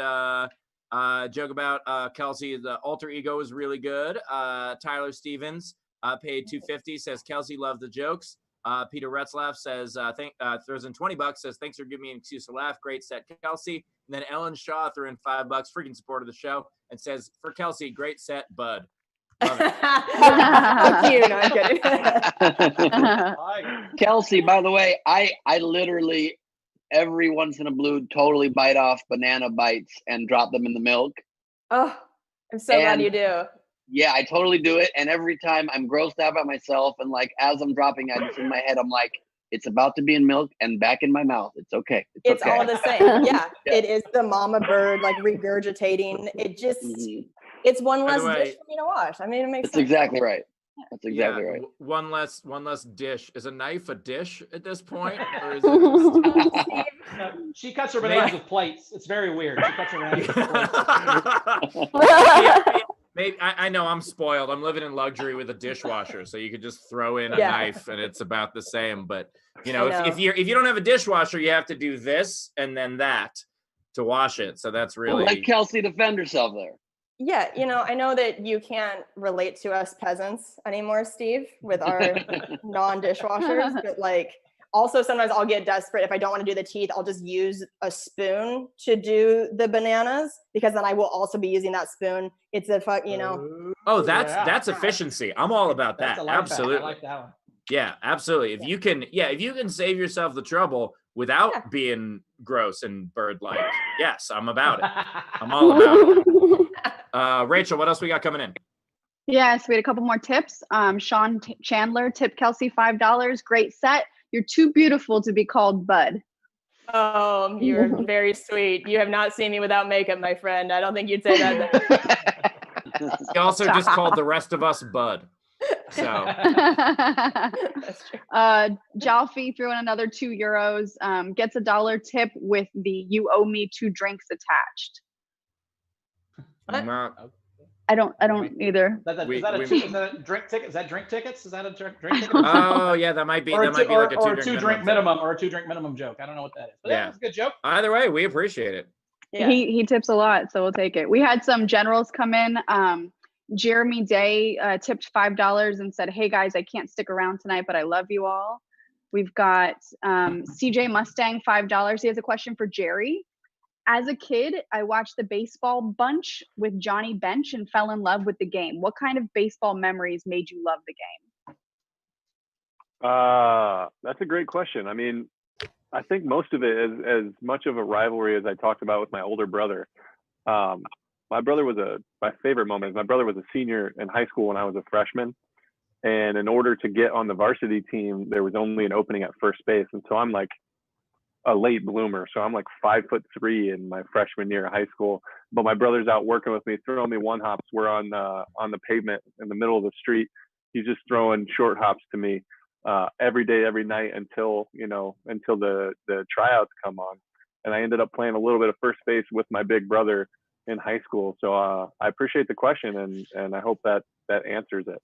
joke about Kelsey, the alter ego is really good. Tyler Stevens paid $2.50, says Kelsey loved the jokes. Peter Retzlaff says throws in $20, says thanks for giving me an excuse to laugh. Great set, Kelsey. And then Ellen Shaw threw in $5, freaking support of the show, and says for Kelsey, great set, bud. Love it. Fuck you. No, I'm kidding. Kelsey, by the way, I literally every once in a blue totally bite off banana bites and drop them in the milk. Oh, I'm so glad you do. Yeah, I totally do it. And every time I'm grossed out by myself, and like as I'm dropping, I just in my head, I'm like, it's about to be in milk and back in my mouth. It's okay. It's okay. all the same. Yeah, it is the mama bird like regurgitating. It just, it's one less dish for me to wash. I mean, it makes sense. That's exactly right. That's exactly right. One less dish. Is a knife a dish at this point? Or is it she cuts her bananas with plates. It's very weird. She cuts her bananas with plates. Maybe I know I'm spoiled. I'm living in luxury with a dishwasher, so you could just throw in a knife and it's about the same. But if you don't have a dishwasher, you have to do this and then that to wash it. So that's really let Kelsey defend herself there. Yeah, I know that you can't relate to us peasants anymore, Steve, with our non-dishwashers, but like also sometimes I'll get desperate if I don't want to do the teeth, I'll just use a spoon to do the bananas because then I will also be using that spoon. It's a Oh, that's efficiency. I'm all about that. Absolutely. I like that one. Yeah, absolutely. If you can save yourself the trouble without being gross and bird-like, yes, I'm about it. I'm all about it. Rachel, what else we got coming in? Yes, we had a couple more tips. Sean Chandler tipped Kelsey $5. Great set. You're too beautiful to be called Bud. Oh, you're very sweet. You have not seen me without makeup, my friend. I don't think you'd say that. He also just called the rest of us Bud. So That's true. Jalfi threw in another €2. Gets $1 tip with the "you owe me 2 drinks" attached. What? not- I don't either. Is that a drink ticket? Is that drink tickets? Is that a drink ticket? oh yeah, that might be or like a or two drink minimum. minimum or a 2 drink minimum joke. I don't know what that is. But Yeah. that's a good joke. Either way, we appreciate it. Yeah. He tips a lot, so we'll take it. We had some generals come in. Jeremy Day tipped $5 and said, "Hey guys, I can't stick around tonight, but I love you all." We've got CJ Mustang $5. He has a question for Jerry. As a kid, I watched the baseball bunch with Johnny Bench and fell in love with the game. What kind of baseball memories made you love the game? That's a great question. I mean, I think most of it is as much of a rivalry as I talked about with my older brother. My brother was my favorite moment is my brother was a senior in high school when I was a freshman. And in order to get on the varsity team, there was only an opening at first base. And so I'm like a late bloomer. So I'm like 5'3" in my freshman year of high school, but my brother's out working with me, throwing me one hops. We're on the pavement in the middle of the street. He's just throwing short hops to me every day, every night until the tryouts come on. And I ended up playing a little bit of first base with my big brother in high school. So I appreciate the question, and I hope that answers it.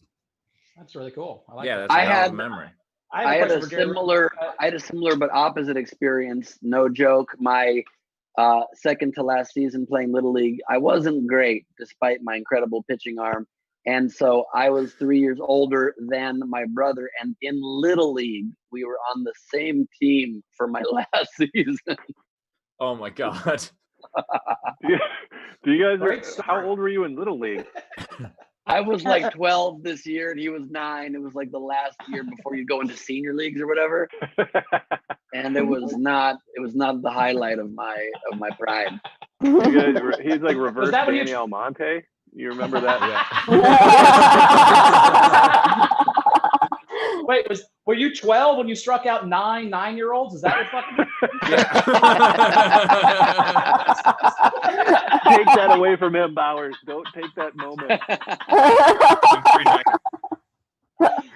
That's really cool. I like Yeah, that. that's a hell of a memory. I had a similar but opposite experience. No joke. My second to last season playing Little League, I wasn't great despite my incredible pitching arm. And so I was 3 years older than my brother. And in Little League, we were on the same team for my last season. Oh my God. Do you guys, how old were you in Little League? I was like 12 this year and he was 9. It was like the last year before you go into senior leagues or whatever. And it was not the highlight of my pride. He's like reverse Danny Almonte. You remember that? Yeah. Wait, were you 12 when you struck out 9-year-olds? Is that what fucking? Take that away from him, Bowers. Don't take that moment.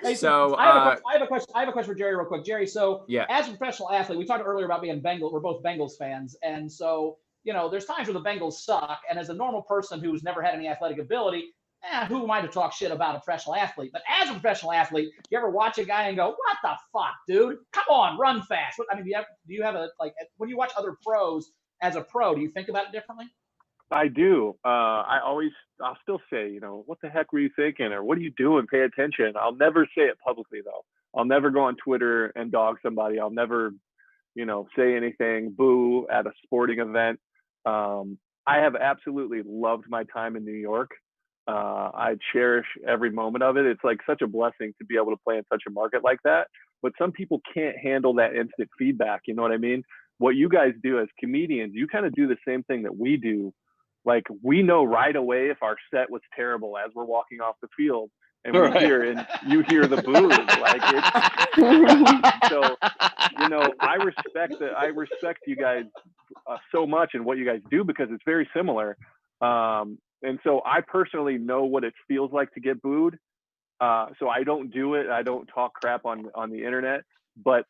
Hey, So I have a question for Jerry real quick. Jerry, so yeah, as a professional athlete, we talked earlier about being we're both Bengals fans, and so there's times where the Bengals suck, and as a normal person who's never had any athletic ability, who am I to talk shit about a professional athlete? But as a professional athlete, you ever watch a guy and go, "What the fuck, dude? Come on, run fast." I mean, do you have when you watch other pros as a pro, do you think about it differently? I do. I'll still say, what the heck were you thinking? Or what are you doing? Pay attention. I'll never say it publicly though. I'll never go on Twitter and dog somebody. I'll never, say anything, boo at a sporting event. I have absolutely loved my time in New York. I cherish every moment of it. It's like such a blessing to be able to play in such a market like that. But some people can't handle that instant feedback. You know what I mean? What you guys do as comedians, you kind of do the same thing that we do. Like we know right away if our set was terrible as we're walking off the field, and you hear the boos. Like it's so, I respect you guys so much and what you guys do because it's very similar. And so I personally know what it feels like to get booed. So I don't do it. I don't talk crap on the internet, but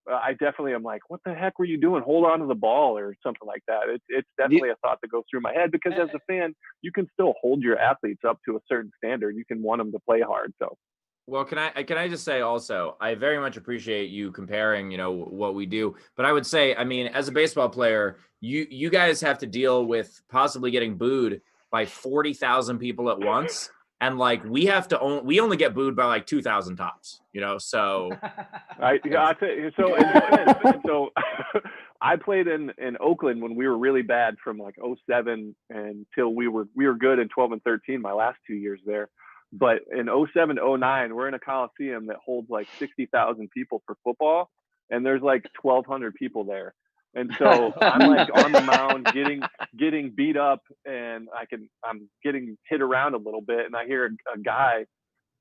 I definitely am like, what the heck were you doing? Hold on to the ball or something like that. It's definitely a thought that goes through my head because as a fan, you can still hold your athletes up to a certain standard. You can want them to play hard. So. Well, can I just say also, I very much appreciate you comparing, what we do. But I would say, I mean, as a baseball player, you guys have to deal with possibly getting booed by 40,000 people at once. And like we only get booed by like 2,000 tops, so. So I played in Oakland when we were really bad from like 2007 until we were good in 12 and 13, my last 2 years there. But in 2007, 2009, we're in a Coliseum that holds like 60,000 people for football. And there's like 1,200 people there. And so I'm like on the mound getting beat up and I'm getting hit around a little bit. And I hear a guy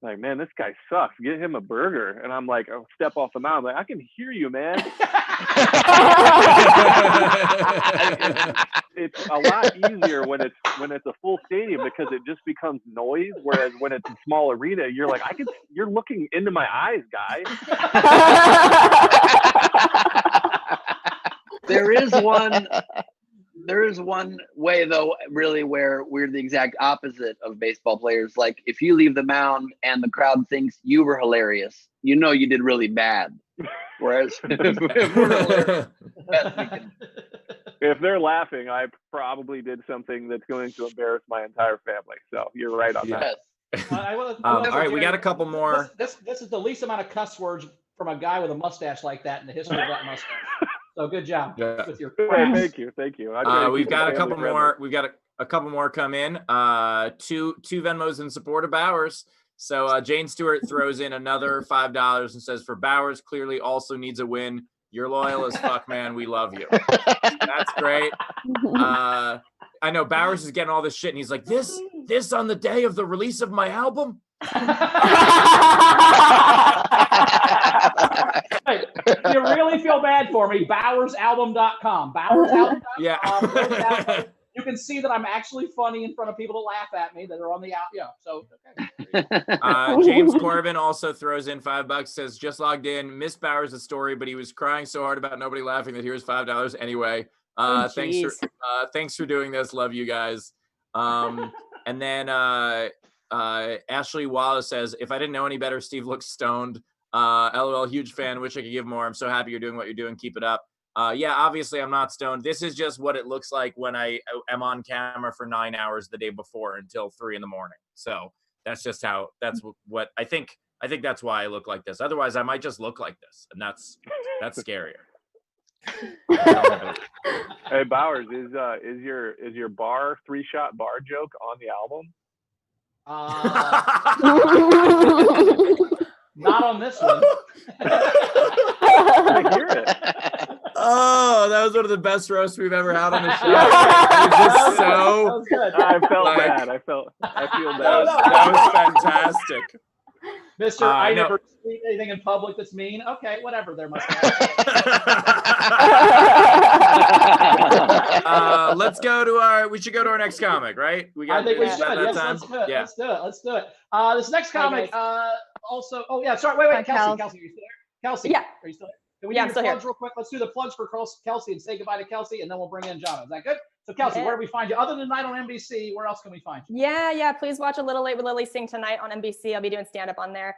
like, man, this guy sucks. Get him a burger. And I'm like, I'll step off the mound. I'm like, I can hear you, man. it's a lot easier when it's a full stadium because it just becomes noise. Whereas when it's a small arena, you're like, you're looking into my eyes, guy. There is one way though, really, where we're the exact opposite of baseball players. Like if you leave the mound and the crowd thinks you were hilarious, you know you did really bad. Whereas if we're hilarious, if they're laughing, I probably did something that's going to embarrass my entire family. So you're right on that. All right, we got a couple more. This is the least amount of cuss words from a guy with a mustache like that in the history of that mustache. So good job with your craft. Thank you. We've got a couple more. We've got a couple more come in. Two Venmos in support of Bowers. So Jane Stewart throws in another $5 and says, "For Bowers, clearly also needs a win. You're loyal as fuck, man. We love you." That's great. I know Bowers is getting all this shit, and he's like, "This on the day of the release of my album." Hey, if you really feel bad for me, BowersAlbum.com. BowersAlbum.com. Yeah. You can see that I'm actually funny in front of people that laugh at me that are on the out. Yeah. So okay. James Corbin also throws in $5. Says, "Just logged in. Missed Bowers' story, but he was crying so hard about nobody laughing that here's $5 anyway. Thanks for doing this. Love you guys." And then Ashley Wallace says, "If I didn't know any better, Steve looks stoned. LOL, huge fan. Wish I could give more. I'm so happy you're doing what you're doing. Keep it up." Yeah, obviously I'm not stoned. This is just what it looks like when I am on camera for 9 hours the day before until 3 a.m. So that's just what I think. I think that's why I look like this. Otherwise, I might just look like this, and that's scarier. Hey Bowers, is your 3-shot bar joke on the album? Not on this one. I hear it. Oh, that was one of the best roasts we've ever had on the show. I felt bad. I feel bad. That was fantastic. Mr. I never speak anything in public that's mean. Okay, whatever. There must be. We should go to our next comic, right? I think we should. Yes, let's do it. Yeah. Let's do it. This next comic also. Oh yeah, sorry. Wait, Kelsey, are you still there? Kelsey, yeah. Are you still there? Can we do the plugs real quick? Let's do the plugs for Kelsey and say goodbye to Kelsey, and then we'll bring in Jono. Is that good? So Kelsey, where do we find you? Other than tonight on NBC, where else can we find you? Yeah. Please watch A Little Late with Lily Singh tonight on NBC. I'll be doing stand-up on there.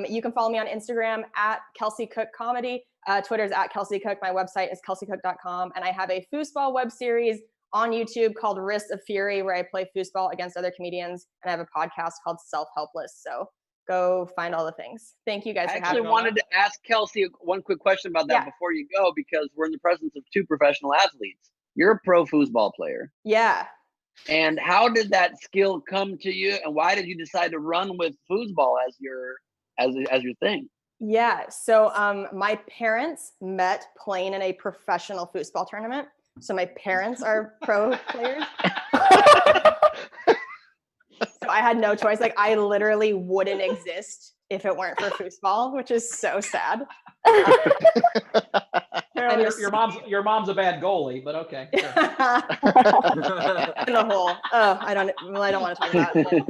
You can follow me on Instagram at Kelsey Cook Comedy. Twitter's at Kelsey Cook. My website is kelseycook.com. And I have a foosball web series on YouTube called Wrists of Fury, where I play foosball against other comedians. And I have a podcast called Self-Helpless. So go find all the things. Thank you guys for having me. I actually wanted to ask Kelsey one quick question about that before you go, because we're in the presence of two professional athletes. You're a pro foosball player. Yeah. And how did that skill come to you, and why did you decide to run with foosball as your thing? Yeah. So my parents met playing in a professional foosball tournament. So my parents are pro players. So I had no choice. Like I literally wouldn't exist if it weren't for foosball, which is so sad. Your mom's a bad goalie, but okay. Sure. In the hole. Oh, I don't want to talk about it.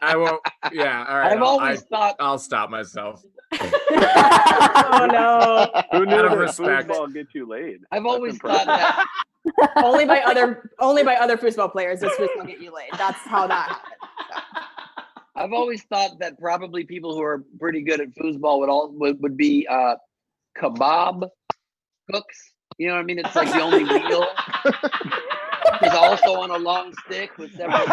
I won't. Yeah. All right. I'll stop myself. Oh no. Who knew that foosball gets you laid? I've always thought that. only by other foosball players does foosball get you laid. That's how that happened. So. I've always thought that probably people who are pretty good at foosball would be kebab cooks. You know what I mean? It's like the only meal. It's also on a long stick with several.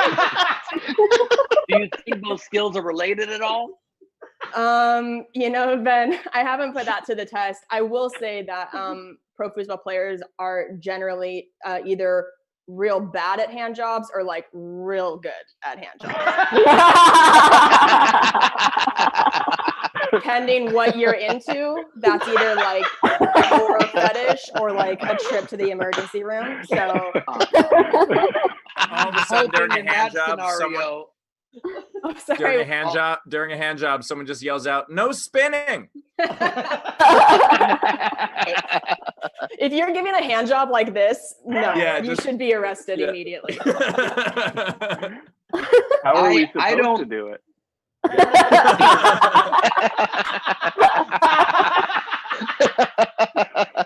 Do you think those skills are related at all? Ben, I haven't put that to the test. I will say that pro foosball players are generally either real bad at hand jobs or like real good at hand jobs. Depending what you're into, that's either like or a fetish or like a trip to the emergency room. So all of a sudden during a hand job, Oh, sorry. During a hand job, someone just yells out, "No spinning!" If you're giving a hand job like this, no, Yeah, you should be arrested immediately. How are we supposed to do it?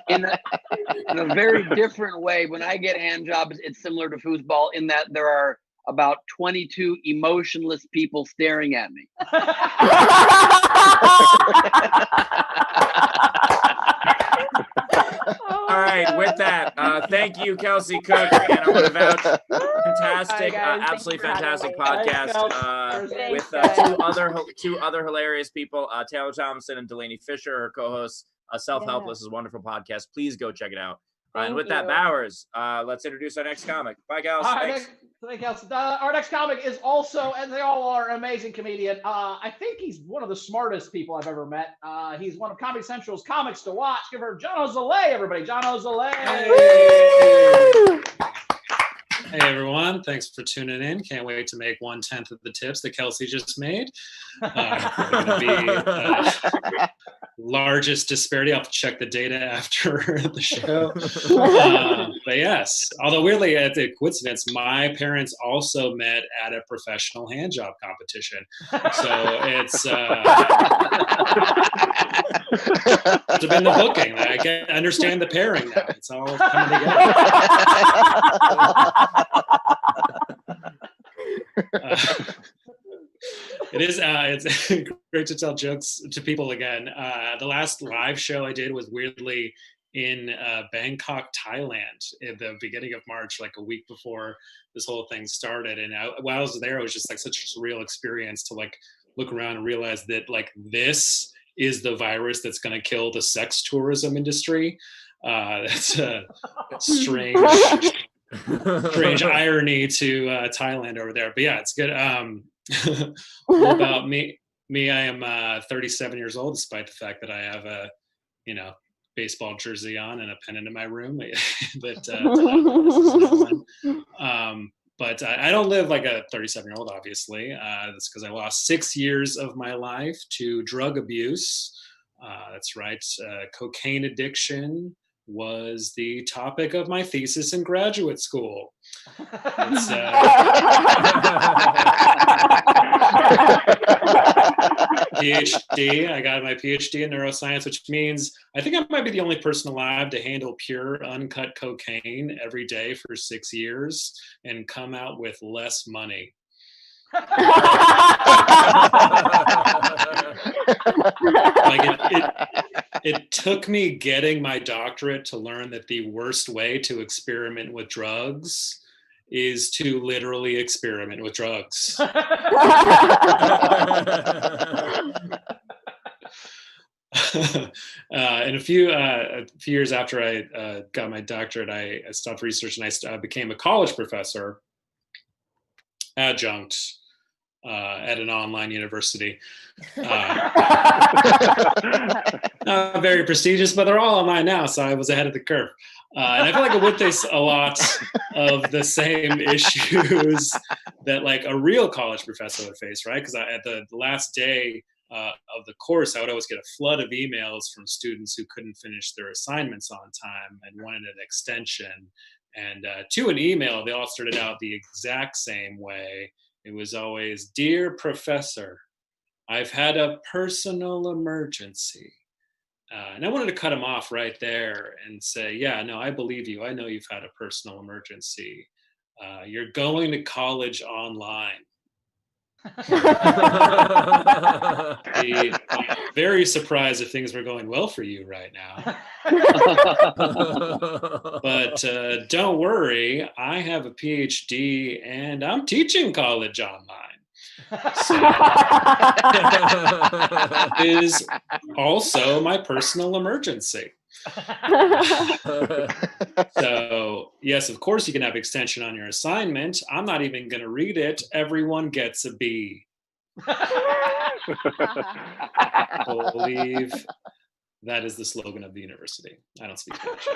in a very different way, when I get hand jobs, it's similar to foosball in that there are about 22 emotionless people staring at me. All right, with that, thank you, Kelsey Cook. And I want to vouch, fantastic, absolutely fantastic podcast with two other hilarious people, Taylor Thompson and Delaney Fisher, her co-hosts. Self-Helpless is a wonderful podcast. Please go check it out. And with that, Bowers, let's introduce our next comic. Bye, Gals. Thanks. Our next comic is also, and they all are, an amazing comedian. I think he's one of the smartest people I've ever met. He's one of Comedy Central's comics to watch. Give her Jono Zalay, everybody. Jono Zalay. Hey everyone, thanks for tuning in. Can't wait to make 1/10 of the tips that Kelsey just made. Going to be largest disparity. I'll have to check the data after the show. But yes, although weirdly, at the coincidence, my parents also met at a professional hand job competition. So it's been the booking. I can understand the pairing now. It's all coming together. It's great to tell jokes to people again. The last live show I did was weirdly in Bangkok, Thailand at the beginning of March, like a week before this whole thing started. And while I was there, it was just like such a surreal experience to like look around and realize that like this is the virus that's going to kill the sex tourism industry. That's a strange irony to Thailand over there. But yeah, it's good. About me, I am 37 years old, despite the fact that I have a, baseball jersey on and a pennant in my room. But I don't live like a 37-year-old, obviously. That's because I lost 6 years of my life to drug abuse. That's right. Cocaine addiction was the topic of my thesis in graduate school. It's, PhD. I got my PhD in neuroscience, which means I think I might be the only person alive to handle pure, uncut cocaine every day for 6 years and come out with less money. It took me getting my doctorate to learn that the worst way to experiment with drugs is to literally experiment with drugs. And a few years after I got my doctorate, I stopped research and I became a college professor, adjunct, at an online university. Very prestigious, but they're all online now, so I was ahead of the curve. And I feel like I would face a lot of the same issues that like a real college professor would face, right? Because at the last day of the course, I would always get a flood of emails from students who couldn't finish their assignments on time and wanted an extension. And to an email, they all started out the exact same way. It was always, "Dear Professor, I've had a personal emergency." And I wanted to cut them off right there and say, yeah, no, I believe you. I know you've had a personal emergency. You're going to college online. I'm very surprised if things were going well for you right now. But don't worry, I have a PhD and I'm teaching college online. So, it is also my personal emergency. So, yes, of course you can have extension on your assignment. I'm not even going to read it. Everyone gets a B. I believe that is the slogan of the university. I don't speak Spanish.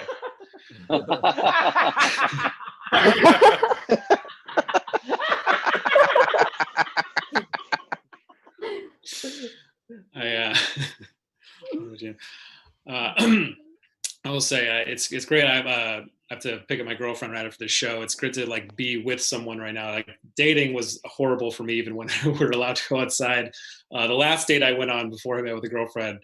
will say it's great. I have to pick up my girlfriend right after the show. It's great to like be with someone right now. Like dating was horrible for me even when we were allowed to go outside. The last date I went on before I met with a girlfriend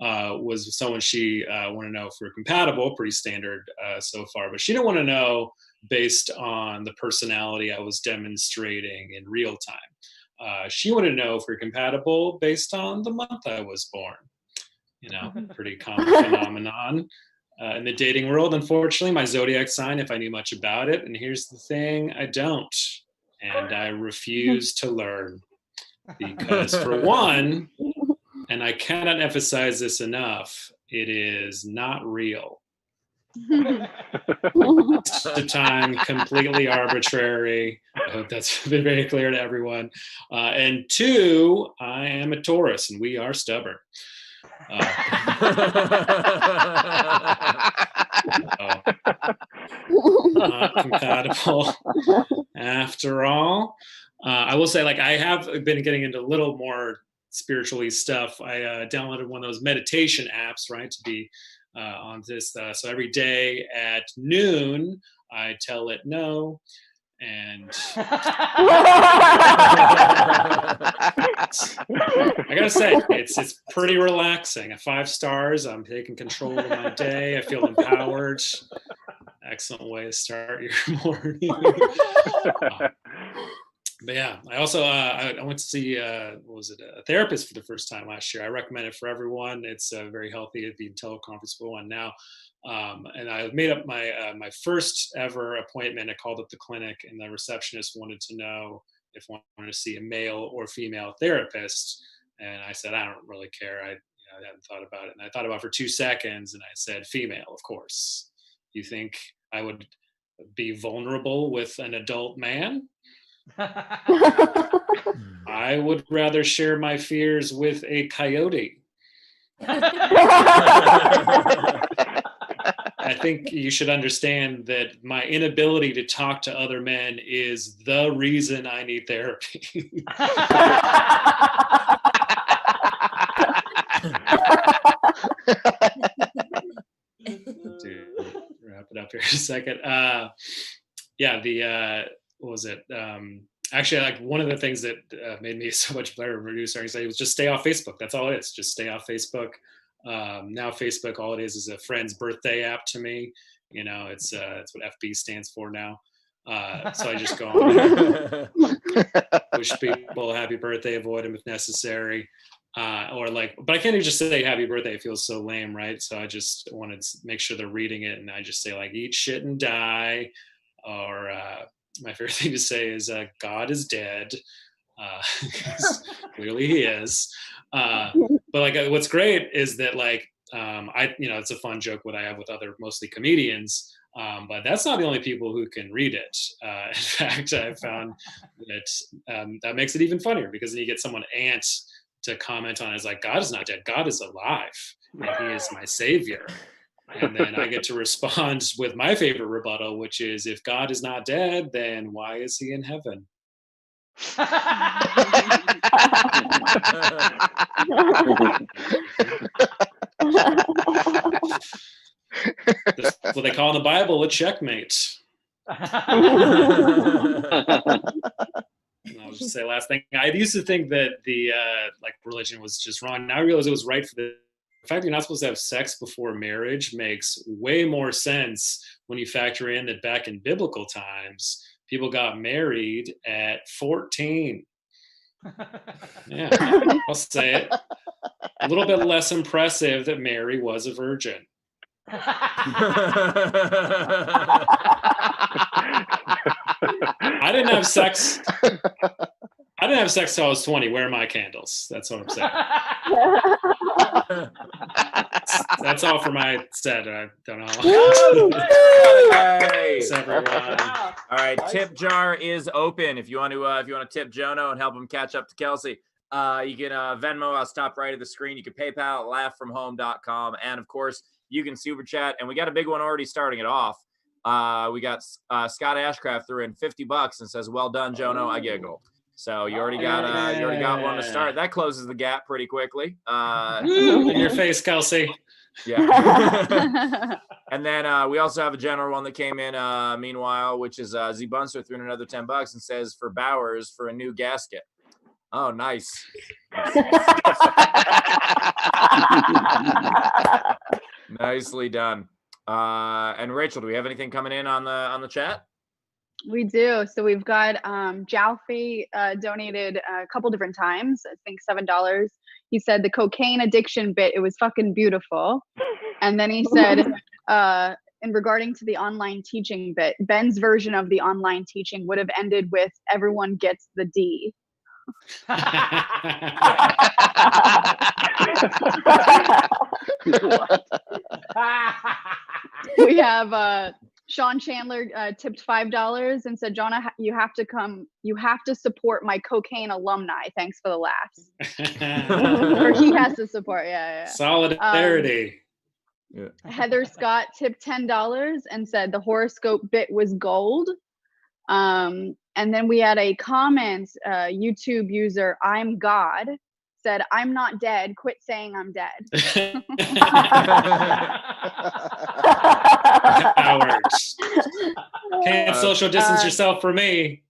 was someone she wanted to know if we're compatible. Pretty standard so far, but she didn't want to know based on the personality I was demonstrating in real time. She wanted to know if we're compatible based on the month I was born. You know, pretty common phenomenon in the dating world. Unfortunately, my zodiac sign, if I knew much about it, and here's the thing, I don't. And I refuse to learn. Because for one, and I cannot emphasize this enough, it is not real. The time, completely arbitrary. I hope that's been very clear to everyone. And two, I am a Taurus, and we are stubborn. Not compatible after all. I will say, like, I have been getting into a little more spiritually stuff. I downloaded one of those meditation apps, right, to be on this. So every day at noon, I tell it no. And I gotta say, it's pretty relaxing. At 5 stars, I'm taking control of my day. I feel empowered. Excellent way to start your morning. But yeah, I also I went to see a therapist for the first time last year. I recommend it for everyone. It's very healthy. It'd be teleconferenceable one now. And I made up my first ever appointment. I called up the clinic, and the receptionist wanted to know if I wanted to see a male or female therapist. And I said, I don't really care. I hadn't thought about it. And I thought about it for 2 seconds, and I said, female, of course. You think I would be vulnerable with an adult man? I would rather share my fears with a coyote. I think you should understand that my inability to talk to other men is the reason I need therapy. To wrap it up here in a second. What was it? Actually, like one of the things that made me so much better producer anxiety was just stay off Facebook. That's all it is. Just stay off Facebook. Now Facebook, all it is a friend's birthday app to me. You know, it's what FB stands for now. So I just go on there, wish people happy birthday, avoid them if necessary. But I can't even just say happy birthday. It feels so lame, right? So I just wanted to make sure they're reading it, and I just say like, eat shit and die, or my favorite thing to say is God is dead. Clearly he is. But like, what's great is that like, it's a fun joke what I have with other mostly comedians. But that's not the only people who can read it. In fact, I found that that makes it even funnier, because then you get someone to comment on it as like, God is not dead, God is alive, and he is my savior. And then I get to respond with my favorite rebuttal, which is, if God is not dead, then why is he in heaven? That's what they call in the Bible a checkmate. I'll just say last thing. I used to think that the religion was just wrong. Now I realize it was right. For the fact that you're not supposed to have sex before marriage makes way more sense when you factor in that back in biblical times, people got married at 14. Yeah, I'll say it. A little bit less impressive that Mary was a virgin. I didn't have sex. I didn't have sex till I was 20. Where are my candles? That's what I'm saying. That's all for my set. I don't know. Nice. Everyone. All right, tip jar is open. If you want to tip Jono and help him catch up to Kelsey, you can Venmo. I'll stop right at the screen. You can PayPal, laughfromhome.com, and of course you can super chat. And we got a big one already starting it off. We got Scott Ashcraft threw in $50 and says, "Well done, Jono. I giggled." So you already got one to start. That closes the gap pretty quickly. In your face, Kelsey. Yeah. And then we also have a general one that came in meanwhile, which is Z Bunster threw in another $10 and says for Bowers for a new gasket. Oh, nice. Nicely done. And Rachel, do we have anything coming in on the chat? We do. So we've got Jalfi donated a couple different times. I think $7. He said the cocaine addiction bit, it was fucking beautiful. And then he said, in regarding to the online teaching bit, Ben's version of the online teaching would have ended with everyone gets the D. We have Sean Chandler tipped $5 and said, Jono, you have to support my cocaine alumni. Thanks for the laughs. Or he has to support, yeah. Solidarity. Heather Scott tipped $10 and said the horoscope bit was gold. And then we had a comment, YouTube user, I'm God, said, I'm not dead, quit saying I'm dead. Cowards. Can't social distance yourself from me.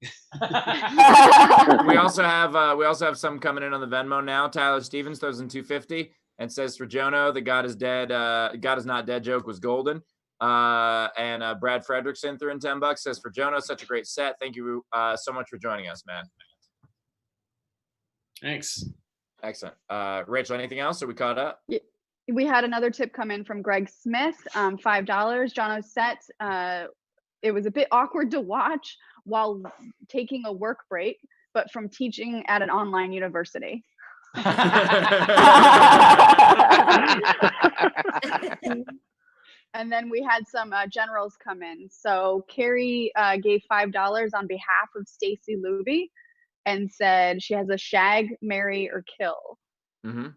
We also have some coming in on the Venmo now. Tyler Stevens throws in $2.50 and says for Jono, the God is dead, God is not dead joke was golden. And Brad Fredrickson threw in $10 says for Jono, such a great set. Thank you so much for joining us, man. Thanks. Excellent. Rachel, anything else? Are we caught up? We had another tip come in from Greg Smith, $5. Jono's set, it was a bit awkward to watch while taking a work break, but from teaching at an online university. And then we had some generals come in. So Carrie gave $5 on behalf of Stacy Luby and said she has a shag, marry, or kill. Mm-hmm.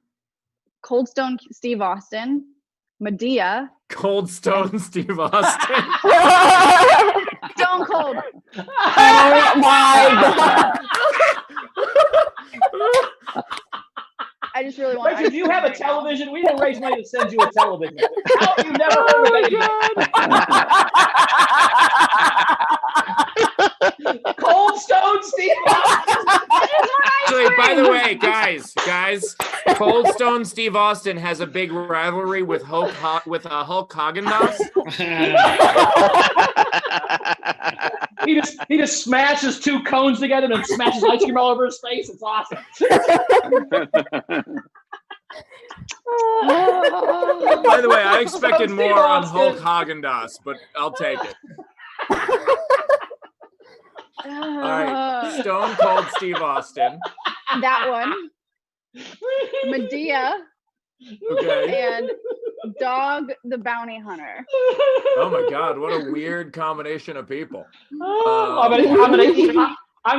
Cold Stone Steve Austin, Medea. Cold Stone Steve Austin. Stone Cold. Oh my God. I just really want. Rachel, do you have a television? We didn't raise money to send you a television. How have you never heard of anything? Cold Stone Steve Austin. Actually, by the way, guys, Cold Stone Steve Austin has a big rivalry with Hulk Haagen-Dazs. He just smashes two cones together and then smashes ice cream all over his face. It's awesome. By the way, I expected Steve more on Austin. Hulk Haagen-Dazs, but I'll take it. All right, Stone Cold Steve Austin. That one. Medea. Okay. And Dog the Bounty Hunter. Oh my God, what a weird combination of people. I'm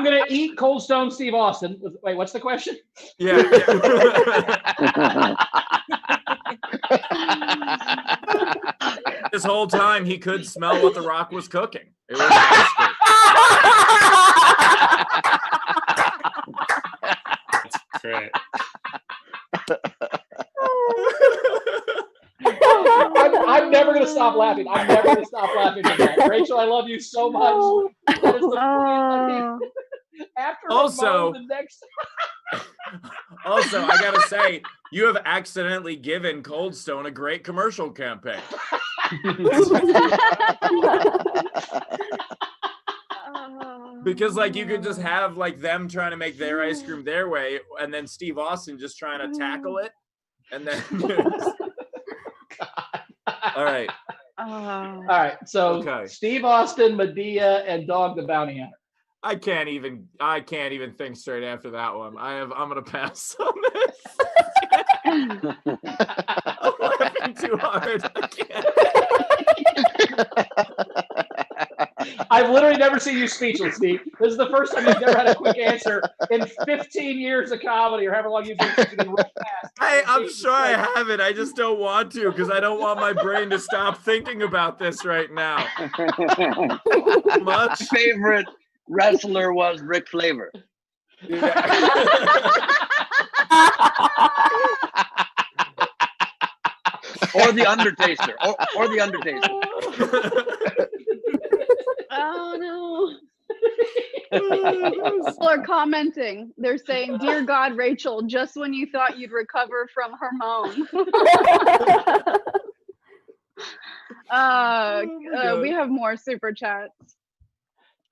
gonna eat Cold Stone Steve Austin. Wait, what's the question? Yeah. This whole time he could smell what The Rock was cooking. It was nasty. That's great. I'm never gonna stop laughing. I'm never gonna stop laughing at that. Rachel, I love you so much. That is the after Also- the next. Also, I gotta say, you have accidentally given Cold Stone a great commercial campaign. Because like you could just have like them trying to make their ice cream their way, and then Steve Austin just trying to tackle it, and then. All right. All right. So Okay. Steve Austin, Medea, and Dog the Bounty Hunter. I can't even think straight after that one. I'm gonna pass on this. I'm laughing too hard. I can't. I've literally never seen you speechless, Steve. This is the first time you've never had a quick answer in 15 years of comedy, or however long you've been real fast. I'm sure I have it. I just don't want to because I don't want my brain to stop thinking about this right now. Much. Favorite wrestler was Ric Flavor. Yeah. Or or the Undertaker, or the Undertaker. Oh no. People are commenting. They're saying, "Dear God, Rachel, just when you thought you'd recover from her moan." We have more super chats.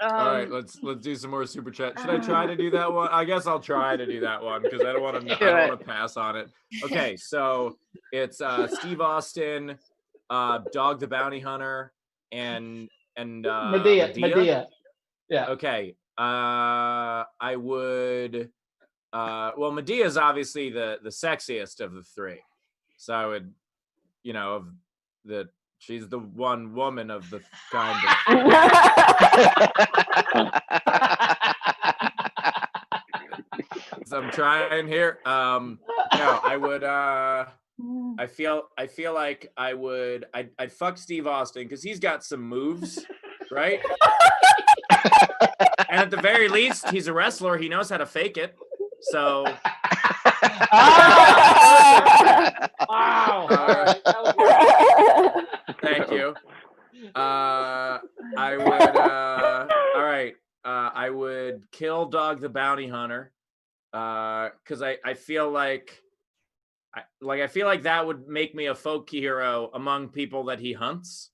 All right, let's do some more super chat. Should I try to do that one? I guess I'll try to do that one because I don't want to pass on it. Okay, so it's Steve Austin, Dog the Bounty Hunter, and Medea. Yeah. Okay. I would well, Medea's obviously the sexiest of the three. So I would, she's the one woman of the kind of So I'm trying here. I would I feel like I'd fuck Steve Austin because he's got some moves, right? And at the very least, he's a wrestler. He knows how to fake it. So. Wow. Thank you. I would kill Dog the Bounty Hunter. Because I feel like that would make me a folk hero among people that he hunts.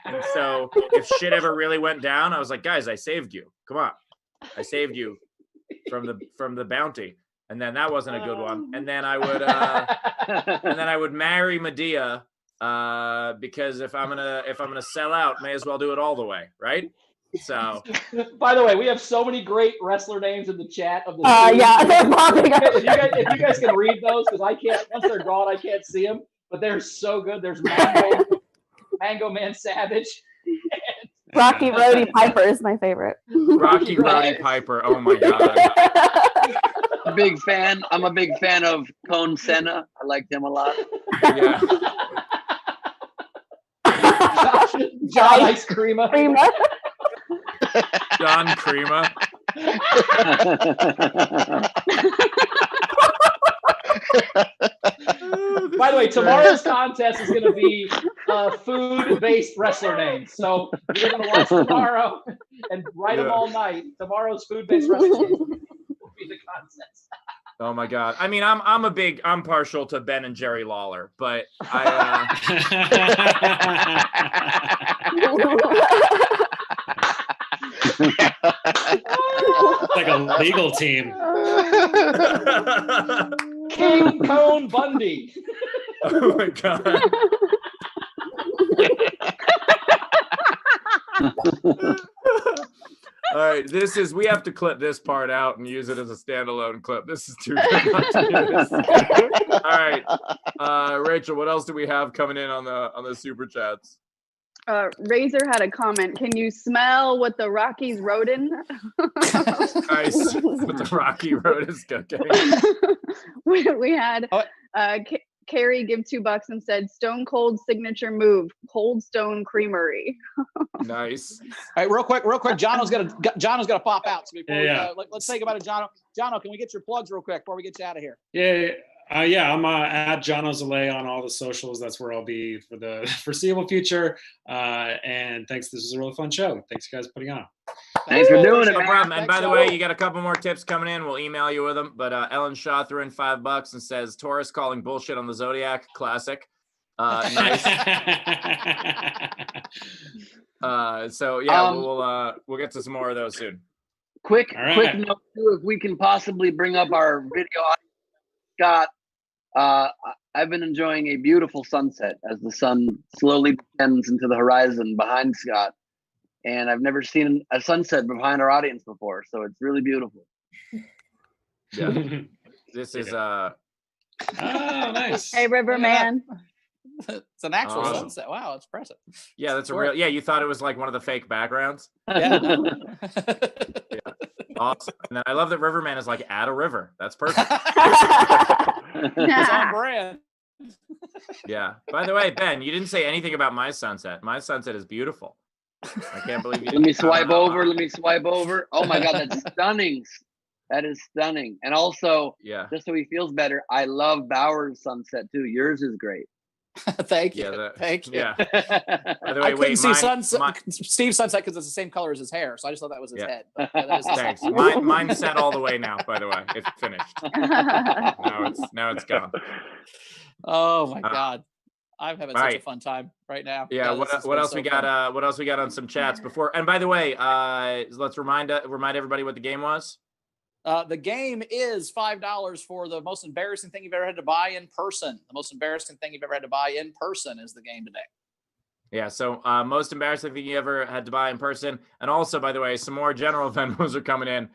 And so if shit ever really went down, I was like, guys, I saved you. Come on. I saved you from the bounty. And then that wasn't a good one. And then I would marry Medea because if I'm gonna sell out, may as well do it all the way, right? So by the way, we have so many great wrestler names in the chat of the yeah, they're popping up. if you guys can read those, because I can't, once they're gone, I can't see them, but they're so good. There's Mango Man Savage. Rocky Roddy Piper is my favorite. Rocky Roddy Piper. Oh my god. I'm a big fan of Cone Senna. I like him a lot. Yeah. John Ice Creamer. John Crema. By the way, tomorrow's contest is going to be food-based wrestler names. So you're going to watch tomorrow and write them all night. Tomorrow's food-based wrestler names will be the contest. Oh my god. I mean, I'm partial to Ben and Jerry Lawler, but like a legal team. King Cone Bundy. Oh my god. All right, we have to clip this part out and use it as a standalone clip. This is too good not to do this. All right, Rachel, what else do we have coming in on the super chats? Razor had a comment. Can you smell what the Rockies wrote in? Nice. What the Rocky Road is cooking. We had Carrie give $2 and said, "Stone Cold signature move, Cold Stone Creamery." Nice. All right, real quick. Jono's gonna pop out. So before let's think about it, Jono. Jono, can we get your plugs real quick before we get you out of here? Yeah. I'm at Jono Zalay on all the socials. That's where I'll be for the foreseeable future. And thanks. This was a really fun show. Thanks, you guys, for putting on. Thanks for doing it. No problem. And by the way, you got a couple more tips coming in. We'll email you with them. But Ellen Shaw threw in $5 and says Taurus calling bullshit on the Zodiac. Classic. Nice. So yeah, we'll get to some more of those soon. Quick note too, if we can possibly bring up our video audience. Scott, I've been enjoying a beautiful sunset as the sun slowly descends into the horizon behind Scott. And I've never seen a sunset behind our audience before, so it's really beautiful. Yeah. This is oh, nice. Hey, Riverman. It's an actual sunset. Wow, it's impressive. Yeah, that's a real. Yeah, you thought it was like one of the fake backgrounds. Yeah. Yeah. Awesome. And then I love that Riverman is like at a river. That's perfect. It's on brand. Yeah. By the way, Ben, you didn't say anything about my sunset. My sunset is beautiful. I can't believe you. Let me swipe over. Oh my God, that's stunning. That is stunning. And also, just so he feels better, I love Bauer's sunset too. Yours is great. Thank you. Yeah, Thank you. Yeah. By the way, I couldn't see mine, Steve's sunset because it's the same color as his hair, so I just thought that was his head. But, that is thanks. Mine's set all the way now. By the way, it's finished. Now it's gone. Oh my God, I'm having such a right. fun time right now. Yeah. What else we got? What else we got on some chats before? And by the way, let's remind everybody what the game was. The game is $5 for the most embarrassing thing you've ever had to buy in person. The most embarrassing thing you've ever had to buy in person is the game today. Yeah. So most embarrassing thing you ever had to buy in person. And also, by the way, some more general Venmos are coming in.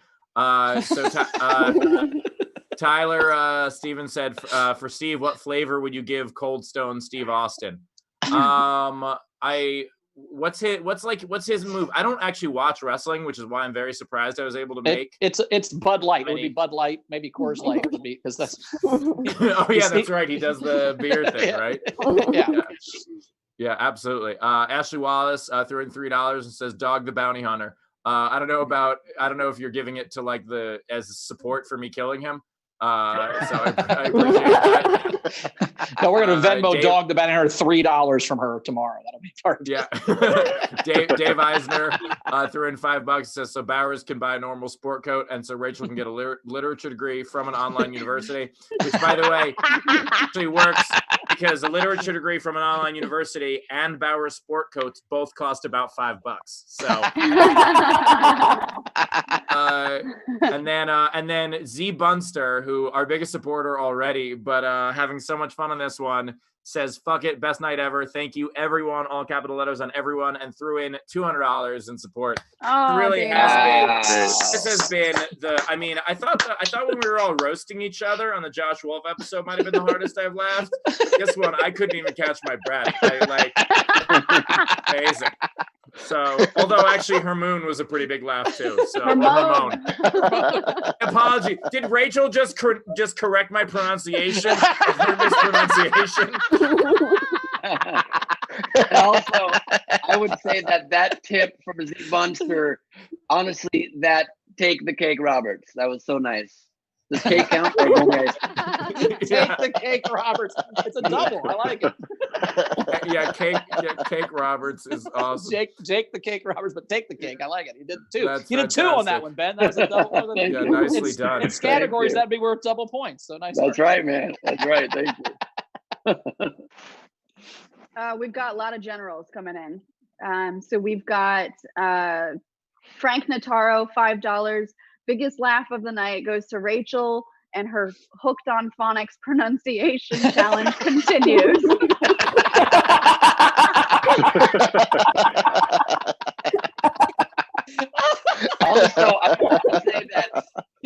Tyler Steven said, for Steve, what flavor would you give Cold Stone Steve Austin? What's his move? I don't actually watch wrestling, which is why I'm very surprised I was able to make. It's Bud Light. It would be Bud Light, maybe Coors Light would be, because that's. Oh yeah, that's right. He does the beer thing, right? Yeah, absolutely. Ashley Wallace threw in $3 and says, "Dog the Bounty Hunter." I don't know if you're giving it to as support for me killing him. So I appreciate that. No, we're gonna Venmo Dog the Bounty Hunter $3 from her tomorrow. That'll be part of it. Dave Eisner threw in $5. Says so Bowers can buy a normal sport coat, and so Rachel can get a literature degree from an online university, which, by the way, actually works because a literature degree from an online university and Bowers sport coats both cost about $5. So, and then Z Bunster, who our biggest supporter already, but having so much fun on this one, says, "Fuck it, best night ever. Thank you, everyone." All capital letters on everyone, and threw in $200 in support. Oh, it really has been. This has been I mean, I thought when we were all roasting each other on the Josh Wolf episode might have been the hardest I've laughed. Guess what? I couldn't even catch my breath. Amazing. So, although actually Hermoon was a pretty big laugh too. So Hermoon. Apology. Did Rachel just correct my pronunciation of her mispronunciation? And also, I would say that tip from Z Bunster, honestly, that take the cake, Roberts. That was so nice. Does cake count? Take the cake, Roberts. It's a double. I like it. Cake Roberts is awesome. Jake the Cake Roberts, but take the cake. I like it. He did two. That's you did fantastic. 2 on that one, Ben. That was a double. Yeah, nicely done. In categories, that'd be worth double points. So nice. That's right, man. That's right. Thank you. We've got a lot of generals coming in. So we've got Frank Notaro, $5. Biggest laugh of the night goes to Rachel, and her hooked on phonics pronunciation challenge continues. Also, I want to say that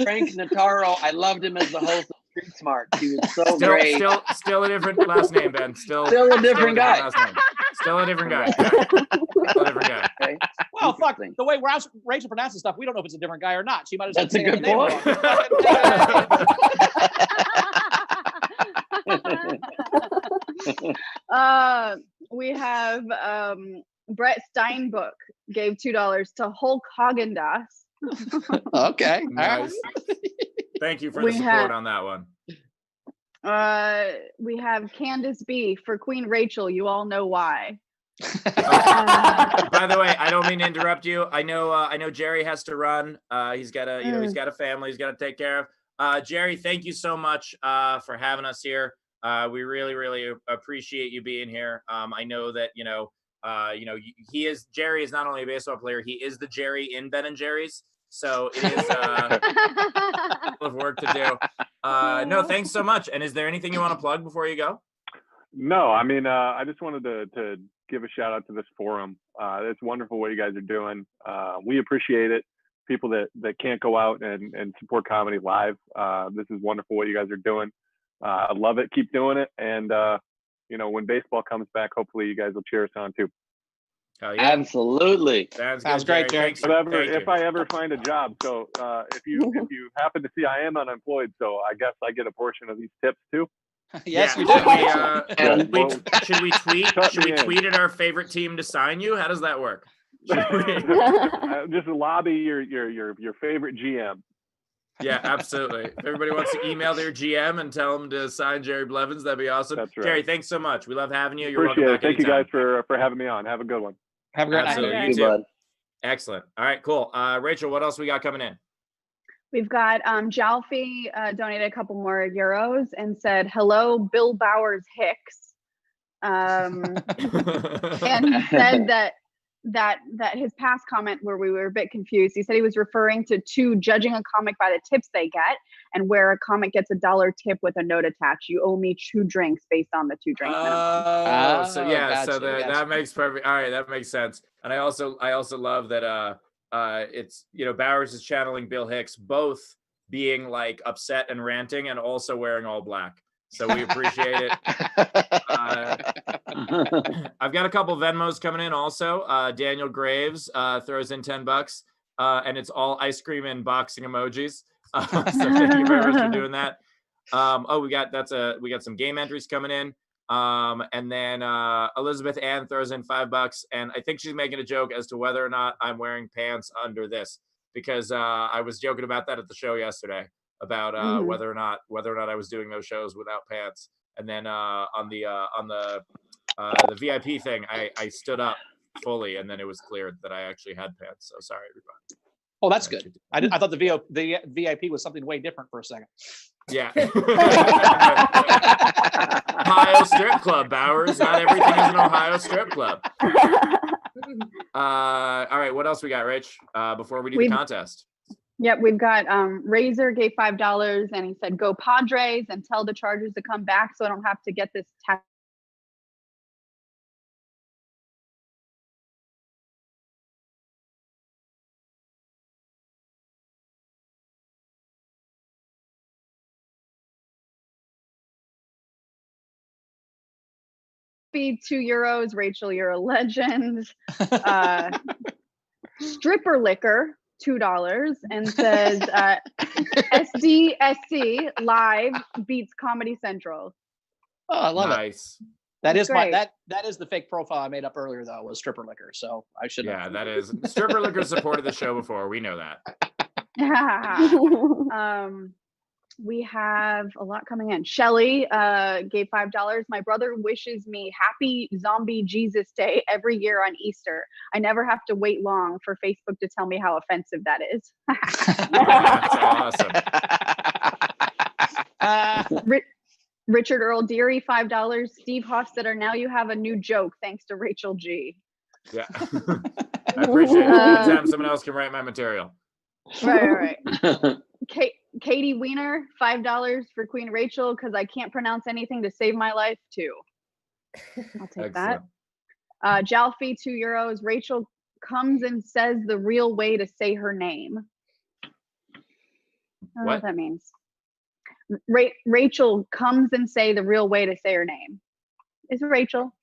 Frank Notaro, I loved him as the host of Street Smart. He was so great. Still a different last name, Ben. Still a different guy. Still a different guy. Still a different guy. Okay. Well, fuck. The way Rachel pronounces stuff, we don't know if it's a different guy or not. She might have That's said a good name point. We have Brett Steinbuch gave $2 to Hulk Haagen-Dazs. Okay. Nice. Thank you for the support on that one. We have Candace B for Queen Rachel. You all know why. By the way, I don't mean to interrupt you. I know Jerry has to run. He's got he's got a family he's got to take care of. Jerry, thank you so much for having us here. We really, really appreciate you being here. I know that Jerry is not only a baseball player, he is the Jerry in Ben and Jerry's. So it is a lot of work to do. No, thanks so much. And is there anything you want to plug before you go? No, I mean, I just wanted to give a shout out to this forum. It's wonderful what you guys are doing. We appreciate it. People that can't go out and support comedy live. This is wonderful what you guys are doing. I love it. Keep doing it. And, when baseball comes back, hopefully you guys will cheer us on too. Oh, yeah. Absolutely. Sounds great, Jerry. If I ever find a job, so if you happen to see, I am unemployed, so I guess I get a portion of these tips too. Yes, you do. Should we tweet at our favorite team to sign you? How does that work? Just lobby your favorite GM. Yeah, absolutely. If everybody wants to email their GM and tell them to sign Jerry Blevins, that'd be awesome. That's right. Jerry, thanks so much. We love having you. You're Appreciate welcome it. back Thank anytime. you guys for having me on. Have a good one. Have a great Absolutely. night. You too. Bud. Excellent. All right, cool. Rachel, what else we got coming in? We've got Jalfi donated a couple more euros and said, "Hello, Bill Bowers Hicks," and said that his past comment where we were a bit confused. He said he was referring to judging a comic by the tips they get, and where a comic gets $1 tip with a note attached. You owe me 2 drinks based on the 2 drinks minimum. So yeah, gotcha, so gotcha. that makes perfect. All right, that makes sense. And I also love that it's, you know, Bowers is channeling Bill Hicks, both being like upset and ranting and also wearing all black. So we appreciate it. I've got a couple Venmos coming in also. Daniel Graves throws in $10, and it's all ice cream and boxing emojis. So thank you very much for doing that. We got some game entries coming in. And then Elizabeth Ann throws in $5, and I think she's making a joke as to whether or not I'm wearing pants under this, because I was joking about that at the show yesterday about whether or not I was doing those shows without pants. And then on the VIP thing, I stood up fully, and then it was clear that I actually had pants. So sorry, everybody. Oh, that's good. I thought the VIP was something way different for a second. Yeah. Ohio strip club, Bowers. Not everything is an Ohio strip club. All right, what else we got, Rich? Before we do the contest. Yep, we've got Razor gave $5 and he said, "Go Padres and tell the Chargers to come back so I don't have to get this tax." €2. Rachel, you're a legend. Stripper Liquor, $2, and says SDSC live beats Comedy Central. Oh, I love it. Nice. That is Great. that is the fake profile I made up earlier though, was Stripper Liquor. So I should Yeah, that is. Stripper Liquor supported the show before. We know that. We have a lot coming in. Shelly gave $5. "My brother wishes me happy zombie Jesus Day every year on Easter. I never have to wait long for Facebook to tell me how offensive that is." That's awesome. Richard Earl Deary, $5. "Steve Hofstetter, now you have a new joke thanks to Rachel G." Yeah. I appreciate it. Anytime someone else can write my material. Right. Katie Wiener, $5 for Queen Rachel because I can't pronounce anything to save my life too. I'll take that. Jalfi, €2. "Rachel comes and says the real way to say her name." I don't know what that means. Rachel comes and say the real way to say her name. It's Rachel.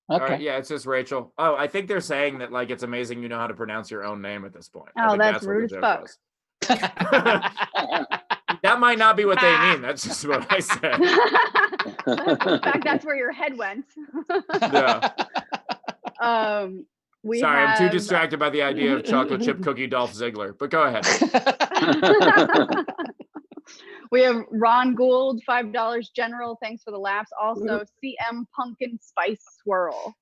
Okay. All right, yeah, it's just Rachel. Oh, I think they're saying that like it's amazing you know how to pronounce your own name at this point. Oh, that's rude as fuck. That might not be what they mean. That's just what I said. In fact, that's where your head went. Yeah. I'm too distracted by the idea of chocolate chip cookie Dolph Ziggler. But go ahead. We have Ron Gould, $5. "General, thanks for the laughs." Also, CM Pumpkin Spice Swirl.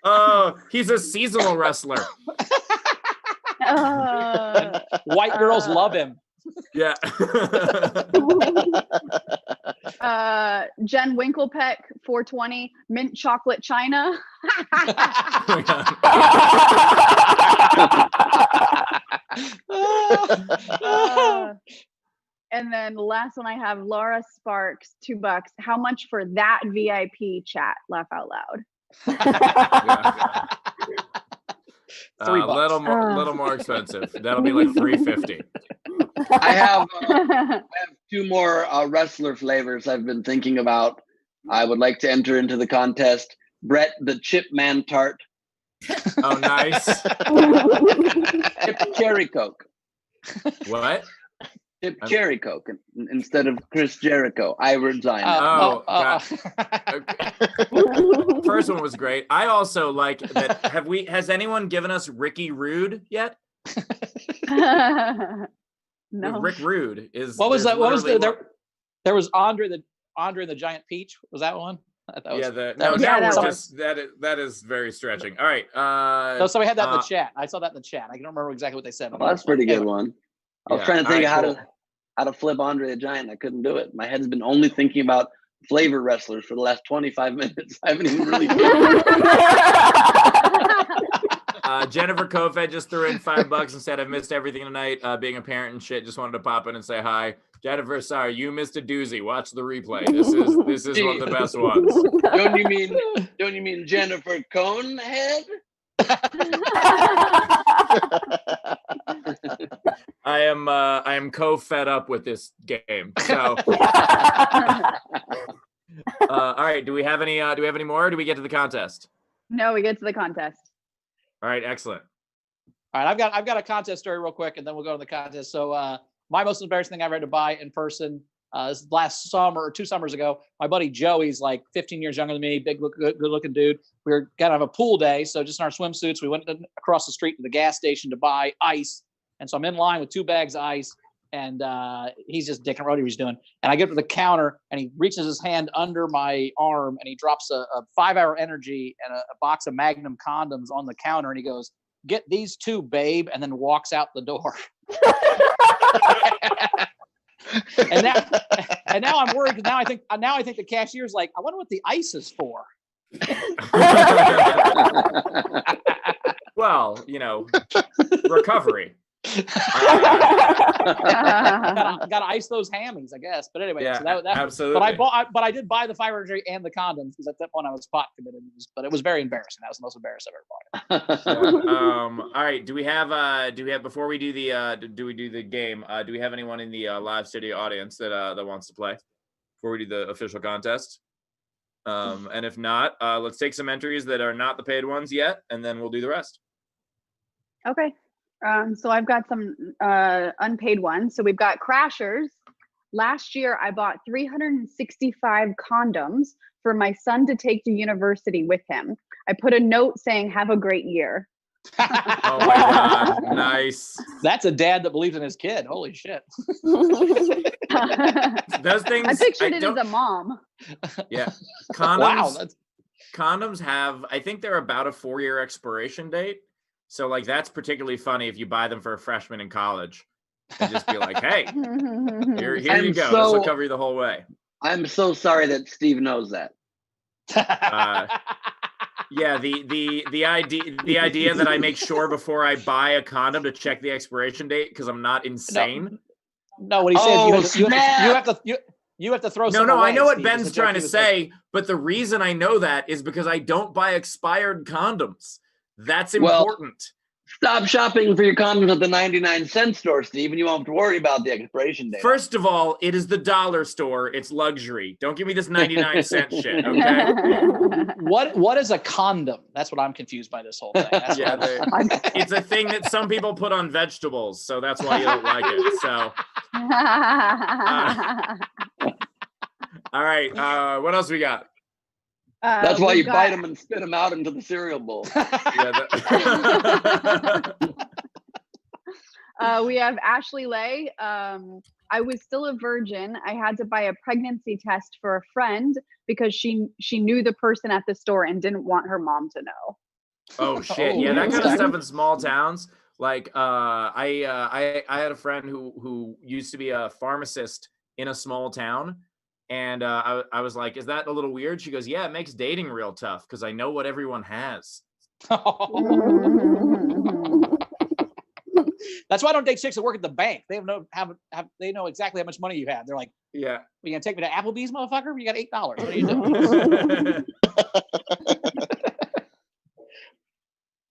Oh, he's a seasonal wrestler. White girls love him. Yeah. Jen Winklepeck, $4.20. "Mint chocolate China." And then the last one I have, Laura Sparks, $2. "How much for that VIP chat? Laugh out loud." A little more expensive. That'll be like $3.50. I have 2 more wrestler flavors I've been thinking about. I would like to enter into the contest. Brett the Chipman Tart. Oh, nice. Cherry Coke. What? Chip Jericho instead of Chris Jericho. I resign. First one was great. I also like that. Has anyone given us Ricky Rude yet? No. Rick Rude is. What was that? What was there was Andre the Giant Peach. Was that one? That is very stretching. All right. No, somebody had that in the chat. I saw that in the chat. I don't remember exactly what they said. Well, that's a pretty good one. I was trying to think of how to flip Andre the Giant. I couldn't do it. My head's been only thinking about flavor wrestlers for the last 25 minutes. I haven't even really. Jennifer Kofed just threw in $5 and said, "I've missed everything tonight. Being a parent and shit. Just wanted to pop in and say hi." Jennifer, sorry, you missed a doozy. Watch the replay. This is one of the best ones. Don't you mean Jennifer Conehead? I am co-fed up with this game. So all right, do we have any more, or do we get to the contest? No, we get to the contest. All right, excellent. All right, I've got a contest story real quick, and then we'll go to the contest. So my most embarrassing thing I ever had to buy in person, this last summer or 2 summers ago, my buddy Joey's like 15 years younger than me, big, good looking dude. We were gonna have a pool day, so just in our swimsuits, we went across the street to the gas station to buy ice. And so I'm in line with 2 bags of ice, and he's just dicking around what he's doing. And I get to the counter, and he reaches his hand under my arm, and he drops a 5-Hour Energy and a box of Magnum condoms on the counter, and he goes, "Get these 2, babe," and then walks out the door. and now I'm worried, because now I think the cashier's like, I wonder what the ice is for. Well, recovery. Gotta ice those hammies, I guess. But anyway, so that absolutely. But I did buy the 5-Hour Energy and the condoms, because at that point I was pot committed. But it was very embarrassing. That was the most embarrassing I've ever bought. All right. Do we have before we do the game? Do we have anyone in the live studio audience that wants to play before we do the official contest? And if not, let's take some entries that are not the paid ones yet, and then we'll do the rest. Okay. So I've got some unpaid ones. So we've got Crashers. Last year, I bought 365 condoms for my son to take to university with him. I put a note saying, "Have a great year." Oh my God. Nice. That's a dad that believes in his kid. Holy shit. Those things. I pictured it as a mom. Yeah. Condoms. Wow. Condoms have, I think they're about a 4-year expiration date. So like, that's particularly funny if you buy them for a freshman in college and just be like, "Hey, here you go. This will cover you the whole way." I'm so sorry that Steve knows that. Yeah, the idea that I make sure before I buy a condom to check the expiration date because I'm not insane. No, what he said, you have to throw some away, I know what Steve. Ben's trying to say, but the reason I know that is because I don't buy expired condoms. That's important. Stop shopping for your condoms at the 99-cent store, Steve, and you won't have to worry about the expiration date. First of all, it is the dollar store. It's luxury. Don't give me this 99-cent shit, okay? What is a condom? That's what I'm confused by this whole thing. It's a thing that some people put on vegetables, so that's why you don't like it. So, all right. What else we got? That's why you bite them and spit them out into the cereal bowl. We have Ashley Lay. I was still a virgin. I had to buy a pregnancy test for a friend because she knew the person at the store and didn't want her mom to know. Oh shit! Yeah, that kind of stuff in small towns. Like I had a friend who used to be a pharmacist in a small town. And I was like, "Is that a little weird?" She goes, "Yeah, it makes dating real tough because I know what everyone has." That's why I don't date chicks that work at the bank. They they know exactly how much money you have. They're like, "Yeah, you gonna take me to Applebee's, motherfucker? You got $8. What are you doing?"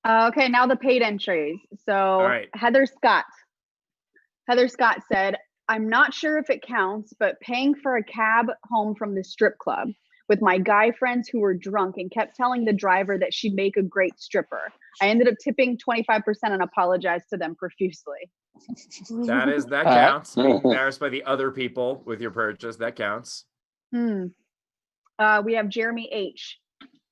Okay, now the paid entries. So right. Heather Scott said, "I'm not sure if it counts, but paying for a cab home from the strip club. with my guy friends who were drunk and kept telling the driver that she'd make a great stripper. I ended up tipping 25% and apologized to them profusely. That counts. Being embarrassed by the other people with your purchase, that counts. We have Jeremy H.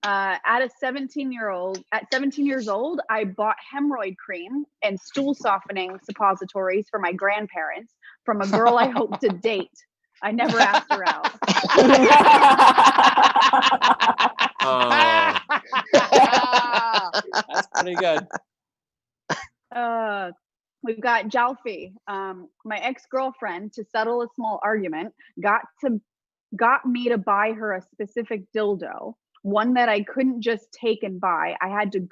At 17 years old, I bought hemorrhoid cream and stool softening suppositories for my grandparents from a girl I hope to date. I never asked her out. That's pretty good. We've got Jalfi. My ex-girlfriend, to settle a small argument, got me to buy her a specific dildo, one that I couldn't just take and buy. I had to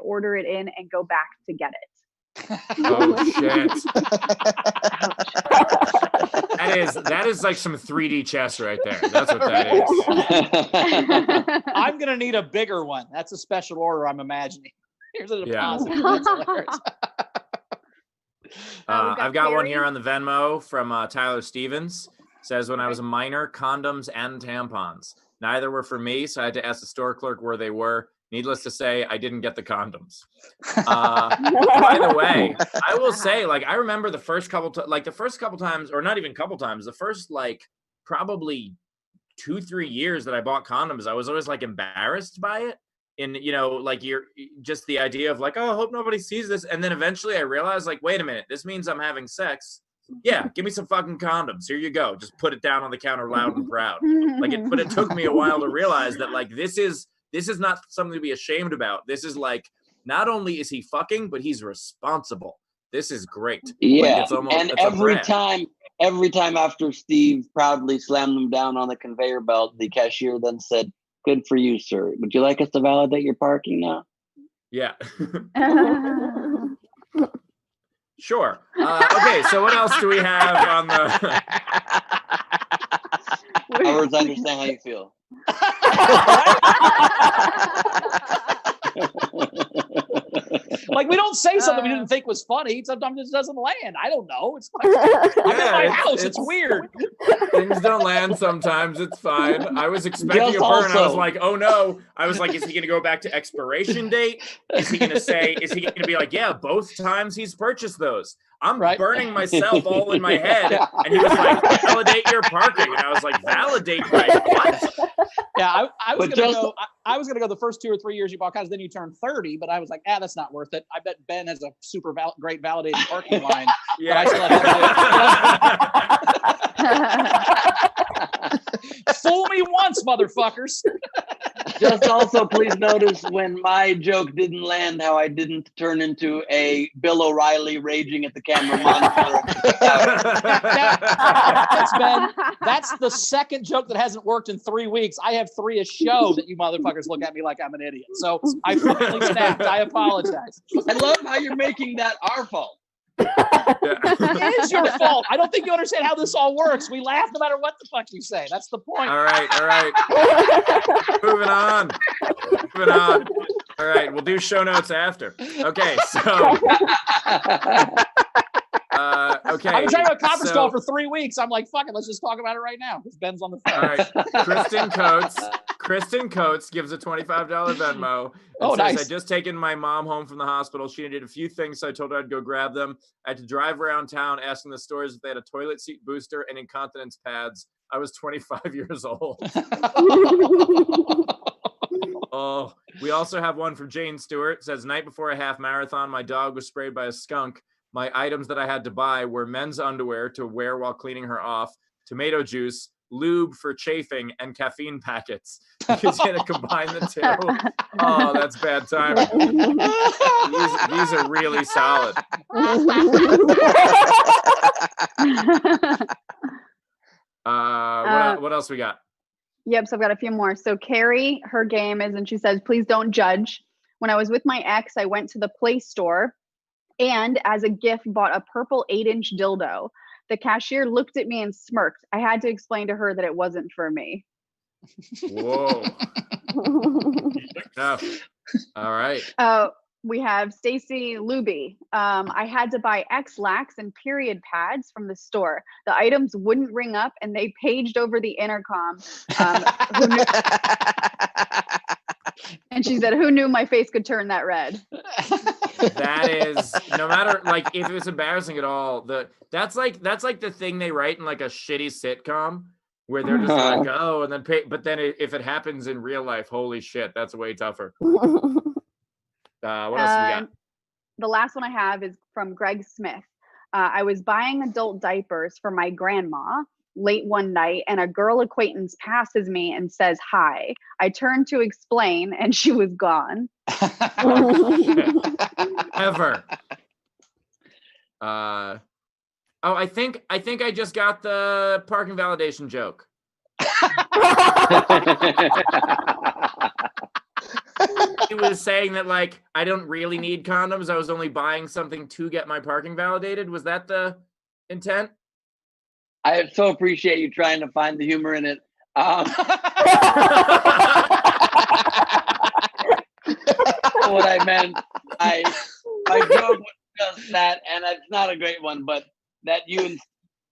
order it in and go back to get it. Oh shit. That is like some 3D chess right there. That's what that is. I'm gonna need a bigger one. That's a special order, I'm imagining. Here's a deposit. I've got one here on the Venmo from Tyler Stevens. Says, when I was a minor, condoms and tampons. Neither were for me, so I had to ask the store clerk where they were. Needless to say, I didn't get the condoms. By the way, I will say, like, I remember the first couple times, or not even couple times, the first, like, probably 2-3 years that I bought condoms, I was always, like, embarrassed by it. And, you know, like, you're just the idea of, like, oh, I hope nobody sees this. And then eventually I realized, like, wait a minute, this means I'm having sex. Yeah, give me some fucking condoms. Here you go. Just put it down on the counter loud and proud. But it took me a while to realize that, like, this is not something to be ashamed about. This is like, not only is he fucking, but he's responsible. This is great. Yeah. Like, and every time after Steve proudly slammed them down on the conveyor belt, the cashier then said, "Good for you, sir. Would you like us to validate your parking now?" Yeah. Sure. Okay, so what else do we have on the... Others understand how you feel. Like, we don't say something we didn't think was funny. Sometimes it just doesn't land. I don't know. It's like, I'm in my house. It's weird. Things don't land sometimes. It's fine. I was expecting a burn. I was like, oh no. I was like, is he going to go back to expiration date? Is he going to be like, yeah, both times he's purchased those? I'm burning myself all in my head. And he was like, validate your parking. And I was like, validate my what? Yeah, I was gonna go the first 2 or 3 years you bought cars, then you turn 30, but I was like, that's not worth it. I bet Ben has a super great validated parking line. Yeah. But I still have fool me once, motherfuckers. Just also please notice when my joke didn't land, how I didn't turn into a Bill O'Reilly raging at the camera monitor. That's the second joke that hasn't worked in 3 weeks. I have 3 a show that you motherfuckers look at me like I'm an idiot. So I finally snapped. I apologize. I love how you're making that our fault. It is your fault. I don't think you understand how this all works. We laugh no matter what the fuck you say. That's the point. All right. Moving on. All right, we'll do show notes after. Okay, so okay. I've been trying to have a conference call for 3 weeks. I'm like, fuck it, let's just talk about it right now because Ben's on the phone. All right, Kristen Coates gives a $25 Venmo. Oh, says, nice. I just taken my mom home from the hospital. She needed a few things, so I told her I'd go grab them. I had to drive around town asking the stores if they had a toilet seat booster and incontinence pads. I was 25 years old. Oh, we also have one from Jane Stewart. It says, night before a half marathon, my dog was sprayed by a skunk. My items that I had to buy were men's underwear to wear while cleaning her off, tomato juice, lube for chafing, and caffeine packets. Because you had to combine the two. Oh, that's bad timing. These are really solid. What else we got? Yep, so I've got a few more. So Carrie, her game is, and she says, please don't judge. When I was with my ex, I went to the Play Store and as a gift bought a purple 8-inch dildo. The cashier looked at me and smirked. I had to explain to her that it wasn't for me. Whoa. No. All right. We have Stacy Luby. I had to buy X-Lax and period pads from the store. The items wouldn't ring up and they paged over the intercom. And she said, who knew my face could turn that red? That is, no matter, like, if it's embarrassing at all, that's like the thing they write in like a shitty sitcom where they're just like, oh, and then but then if it happens in real life, holy shit, that's way tougher. What else do we got? The last one I have is from Greg Smith. I was buying adult diapers for my grandma late one night, and a girl acquaintance passes me and says hi. I turned to explain, and she was gone. Ever. I think I just got the parking validation joke. He was saying that, like, I don't really need condoms. I was only buying something to get my parking validated. Was that the intent? I so appreciate you trying to find the humor in it. What I meant, my joke was just that, and it's not a great one, but that you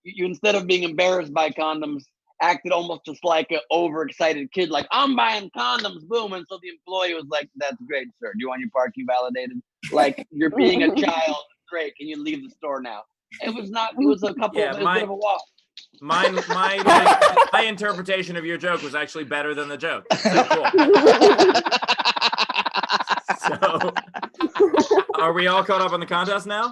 instead of being embarrassed by condoms, acted almost just like an overexcited kid, like, I'm buying condoms, boom. And so the employee was like, that's great, sir. Do you want your parking validated? Like, you're being a child. Great. Can you leave the store now? It was a couple of, it was a bit of a walk. My interpretation of your joke was actually better than the joke. So cool. So, are we all caught up on the contest now?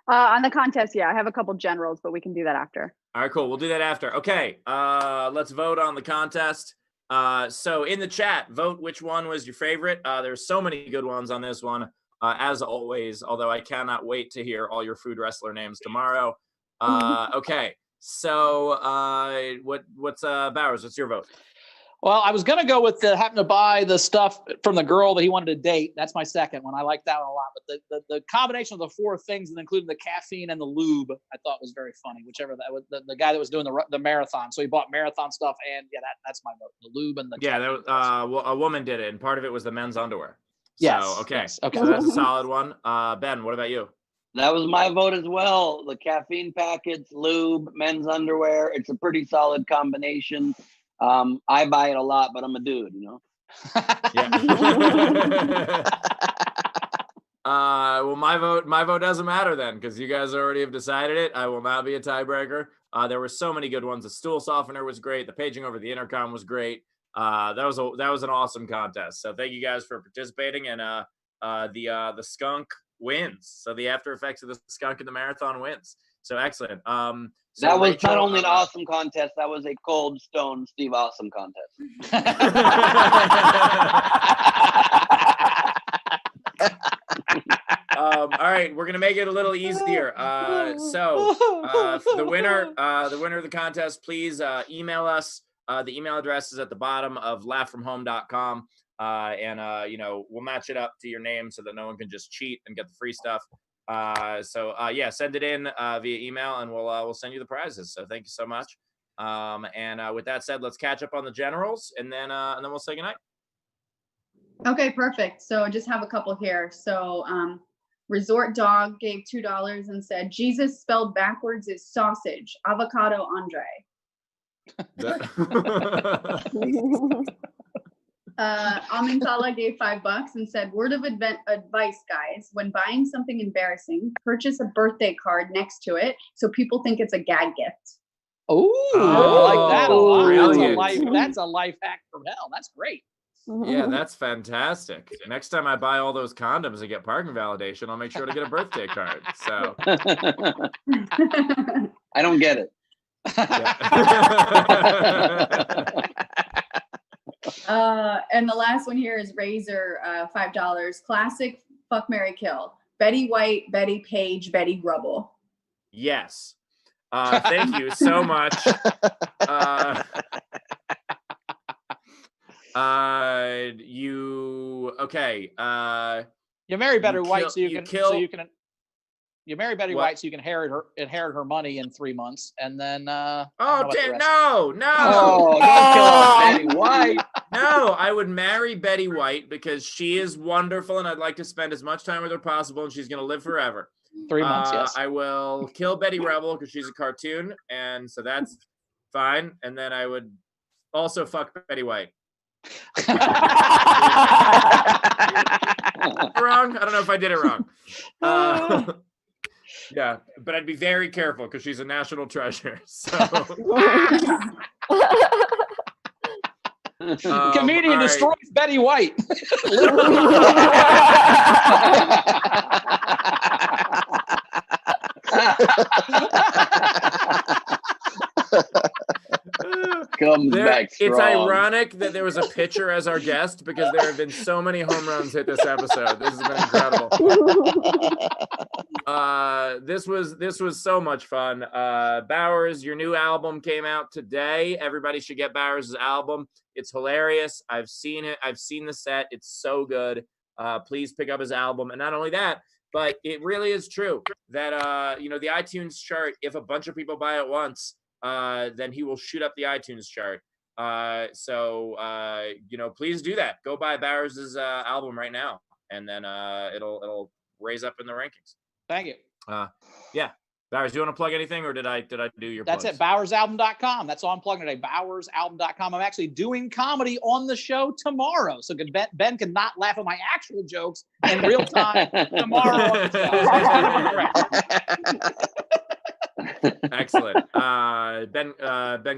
On the contest, yeah. I have a couple generals, but we can do that after. All right, cool. We'll do that after. Okay, let's vote on the contest. So in the chat, vote which one was your favorite. There's so many good ones on this one, as always, although I cannot wait to hear all your food wrestler names tomorrow. Okay, so what's Bowers, what's your vote? Well, I was going to go with having to buy the stuff from the girl that he wanted to date. That's my second one. I like that one a lot. But the combination of the four things, and including the caffeine and the lube, I thought was very funny. Whichever that was, the guy that was doing the marathon. So he bought marathon stuff, and yeah, that's my vote. The lube and the that was, a woman did it, and part of it was the men's underwear. Yes. So, okay. Yes, okay. So that's a solid one. Ben, what about you? That was my vote as well. The caffeine packets, lube, men's underwear. It's a pretty solid combination. I buy it a lot, but I'm a dude, you know? Yeah. Well, my vote doesn't matter then, because you guys already have decided it. I will not be a tiebreaker. There were so many good ones. The stool softener was great. The paging over the intercom was great. That was an awesome contest. So thank you guys for participating. And the skunk wins. So the after effects of the skunk in the marathon wins. So excellent. So that was Rachel, not only an awesome contest, that was a cold stone Steve Awesome contest. All right, we're gonna make it a little easier. So the winner of the contest, please email us. The email address is at the bottom of laughfromhome.com. And we'll match it up to your name so that no one can just cheat and get the free stuff. Yeah, send it in via email, and we'll send you the prizes. So thank you so much. And with that said, let's catch up on the generals, and then we'll say goodnight. Okay, perfect. So I just have a couple here. So Resort Dog gave $2 and said, Jesus spelled backwards is sausage. Avocado Andre. Amintala gave $5 and said, word of advice, guys, when buying something embarrassing, purchase a birthday card next to it so people think it's a gag gift. Oh, I like that a lot. Brilliant. That's a life hack from hell. That's great. Yeah, that's fantastic. Next time I buy all those condoms and get parking validation, I'll make sure to get a birthday card. So I don't get it. And the last one here is Razor, $5. Classic fuck, marry, kill. Betty White, Betty Page, Betty Grubble. Yes. Thank you so much. You marry Betty White so you can inherit her money in 3 months, and then don't kill off Betty White. No, I would marry Betty White because she is wonderful and I'd like to spend as much time with her possible and she's going to live forever. 3 months, yes. I will kill Betty Rebel because she's a cartoon, and so that's fine. And then I would also fuck Betty White. Wrong? I don't know if I did it wrong. Yeah, but I'd be very careful because she's a national treasure. So. Comedian destroys Betty White. Comes back strong. It's ironic that there was a pitcher as our guest because there have been so many home runs hit this episode. This has been incredible. This was so much fun. Bowers, your new album came out today. Everybody should get Bowers' album. It's hilarious. I've seen it. I've seen the set. It's so good. Please pick up his album. And not only that, but it really is true that the iTunes chart, if a bunch of people buy it once, then he will shoot up the iTunes chart. So please do that. Go buy Bowers' album right now, and then it'll raise up in the rankings. Thank you. Yeah. Bowers, do you want to plug anything, or did I do your That's plugs? at BowersAlbum.com. That's all I'm plugging today, BowersAlbum.com. I'm actually doing comedy on the show tomorrow, so Ben can not laugh at my actual jokes in real time tomorrow on the show. Excellent. Ben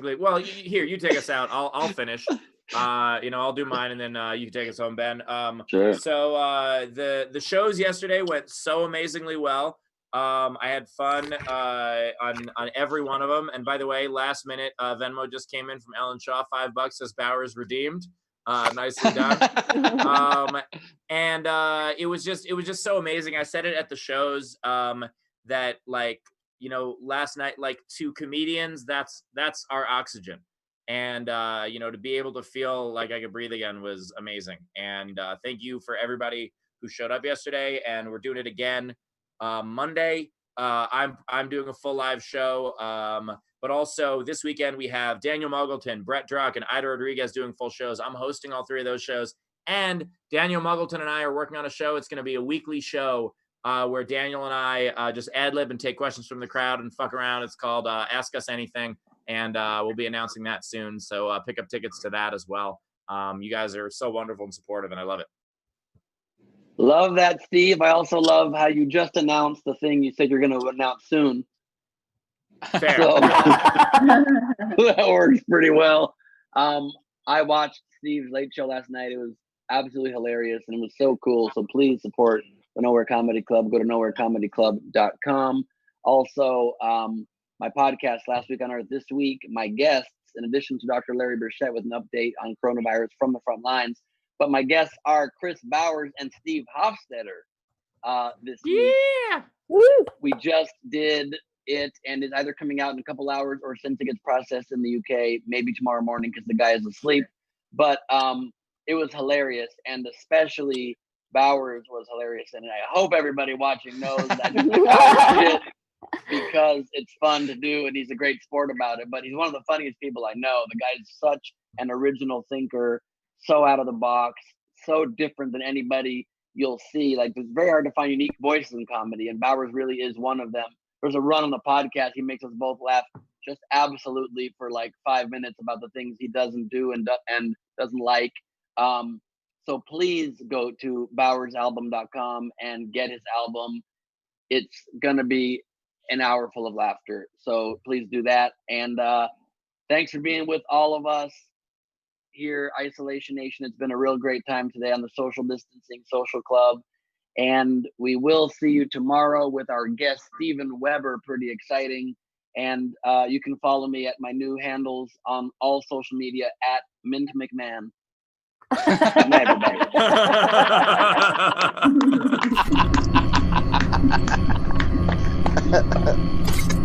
Glee. Well, here, you take us out. I'll finish. I'll do mine, and then you can take us home, Ben. Sure. So the shows yesterday went so amazingly well. I had fun on every one of them. And by the way, last minute Venmo just came in from Ellen Shaw, $5 says Bowers redeemed. Nicely done. And it was just so amazing. I said it at the shows that last night, to comedians, that's our oxygen. And to be able to feel like I could breathe again was amazing. And thank you for everybody who showed up yesterday. And we're doing it again Monday. I'm doing a full live show, but also this weekend we have Daniel Muggleton, Brett Druck, and Ida Rodriguez doing full shows. I'm hosting all three of those shows, and Daniel Muggleton and I are working on a show. It's going to be a weekly show where Daniel and I just ad-lib and take questions from the crowd and fuck around. It's called Ask Us Anything, and we'll be announcing that soon, so pick up tickets to that as well. You guys are so wonderful and supportive, and I love it. Love that, Steve. I also love how you just announced the thing you said you're going to announce soon. Fair. So, that works pretty well. I watched Steve's late show last night. It was absolutely hilarious, and it was so cool. So please support the Nowhere Comedy Club. Go to nowherecomedyclub.com. Also, my podcast, Last Week on Earth, this week, my guests, in addition to Dr. Larry Burchett with an update on coronavirus from the front lines, but my guests are Chris Bowers and Steve Hofstetter this week. Yeah. We just did it, and it's either coming out in a couple hours or since it gets processed in the UK, maybe tomorrow morning because the guy is asleep. But it was hilarious, and especially Bowers was hilarious. And I hope everybody watching knows that because it's fun to do, and he's a great sport about it. But he's one of the funniest people I know. The guy's such an original thinker, so out of the box, so different than anybody you'll see. Like, it's very hard to find unique voices in comedy, and Bowers really is one of them. There's a run on the podcast. He makes us both laugh just absolutely for like 5 minutes about the things he doesn't do and doesn't like. So please go to BowersAlbum.com and get his album. It's going to be an hour full of laughter. So please do that. And thanks for being with all of us here, Isolation Nation. It's been a real great time today on the Social Distancing Social Club. And we will see you tomorrow with our guest, Steven Weber. Pretty exciting. And you can follow me at my new handles on all social media at Mint McMahon. Good night, everybody.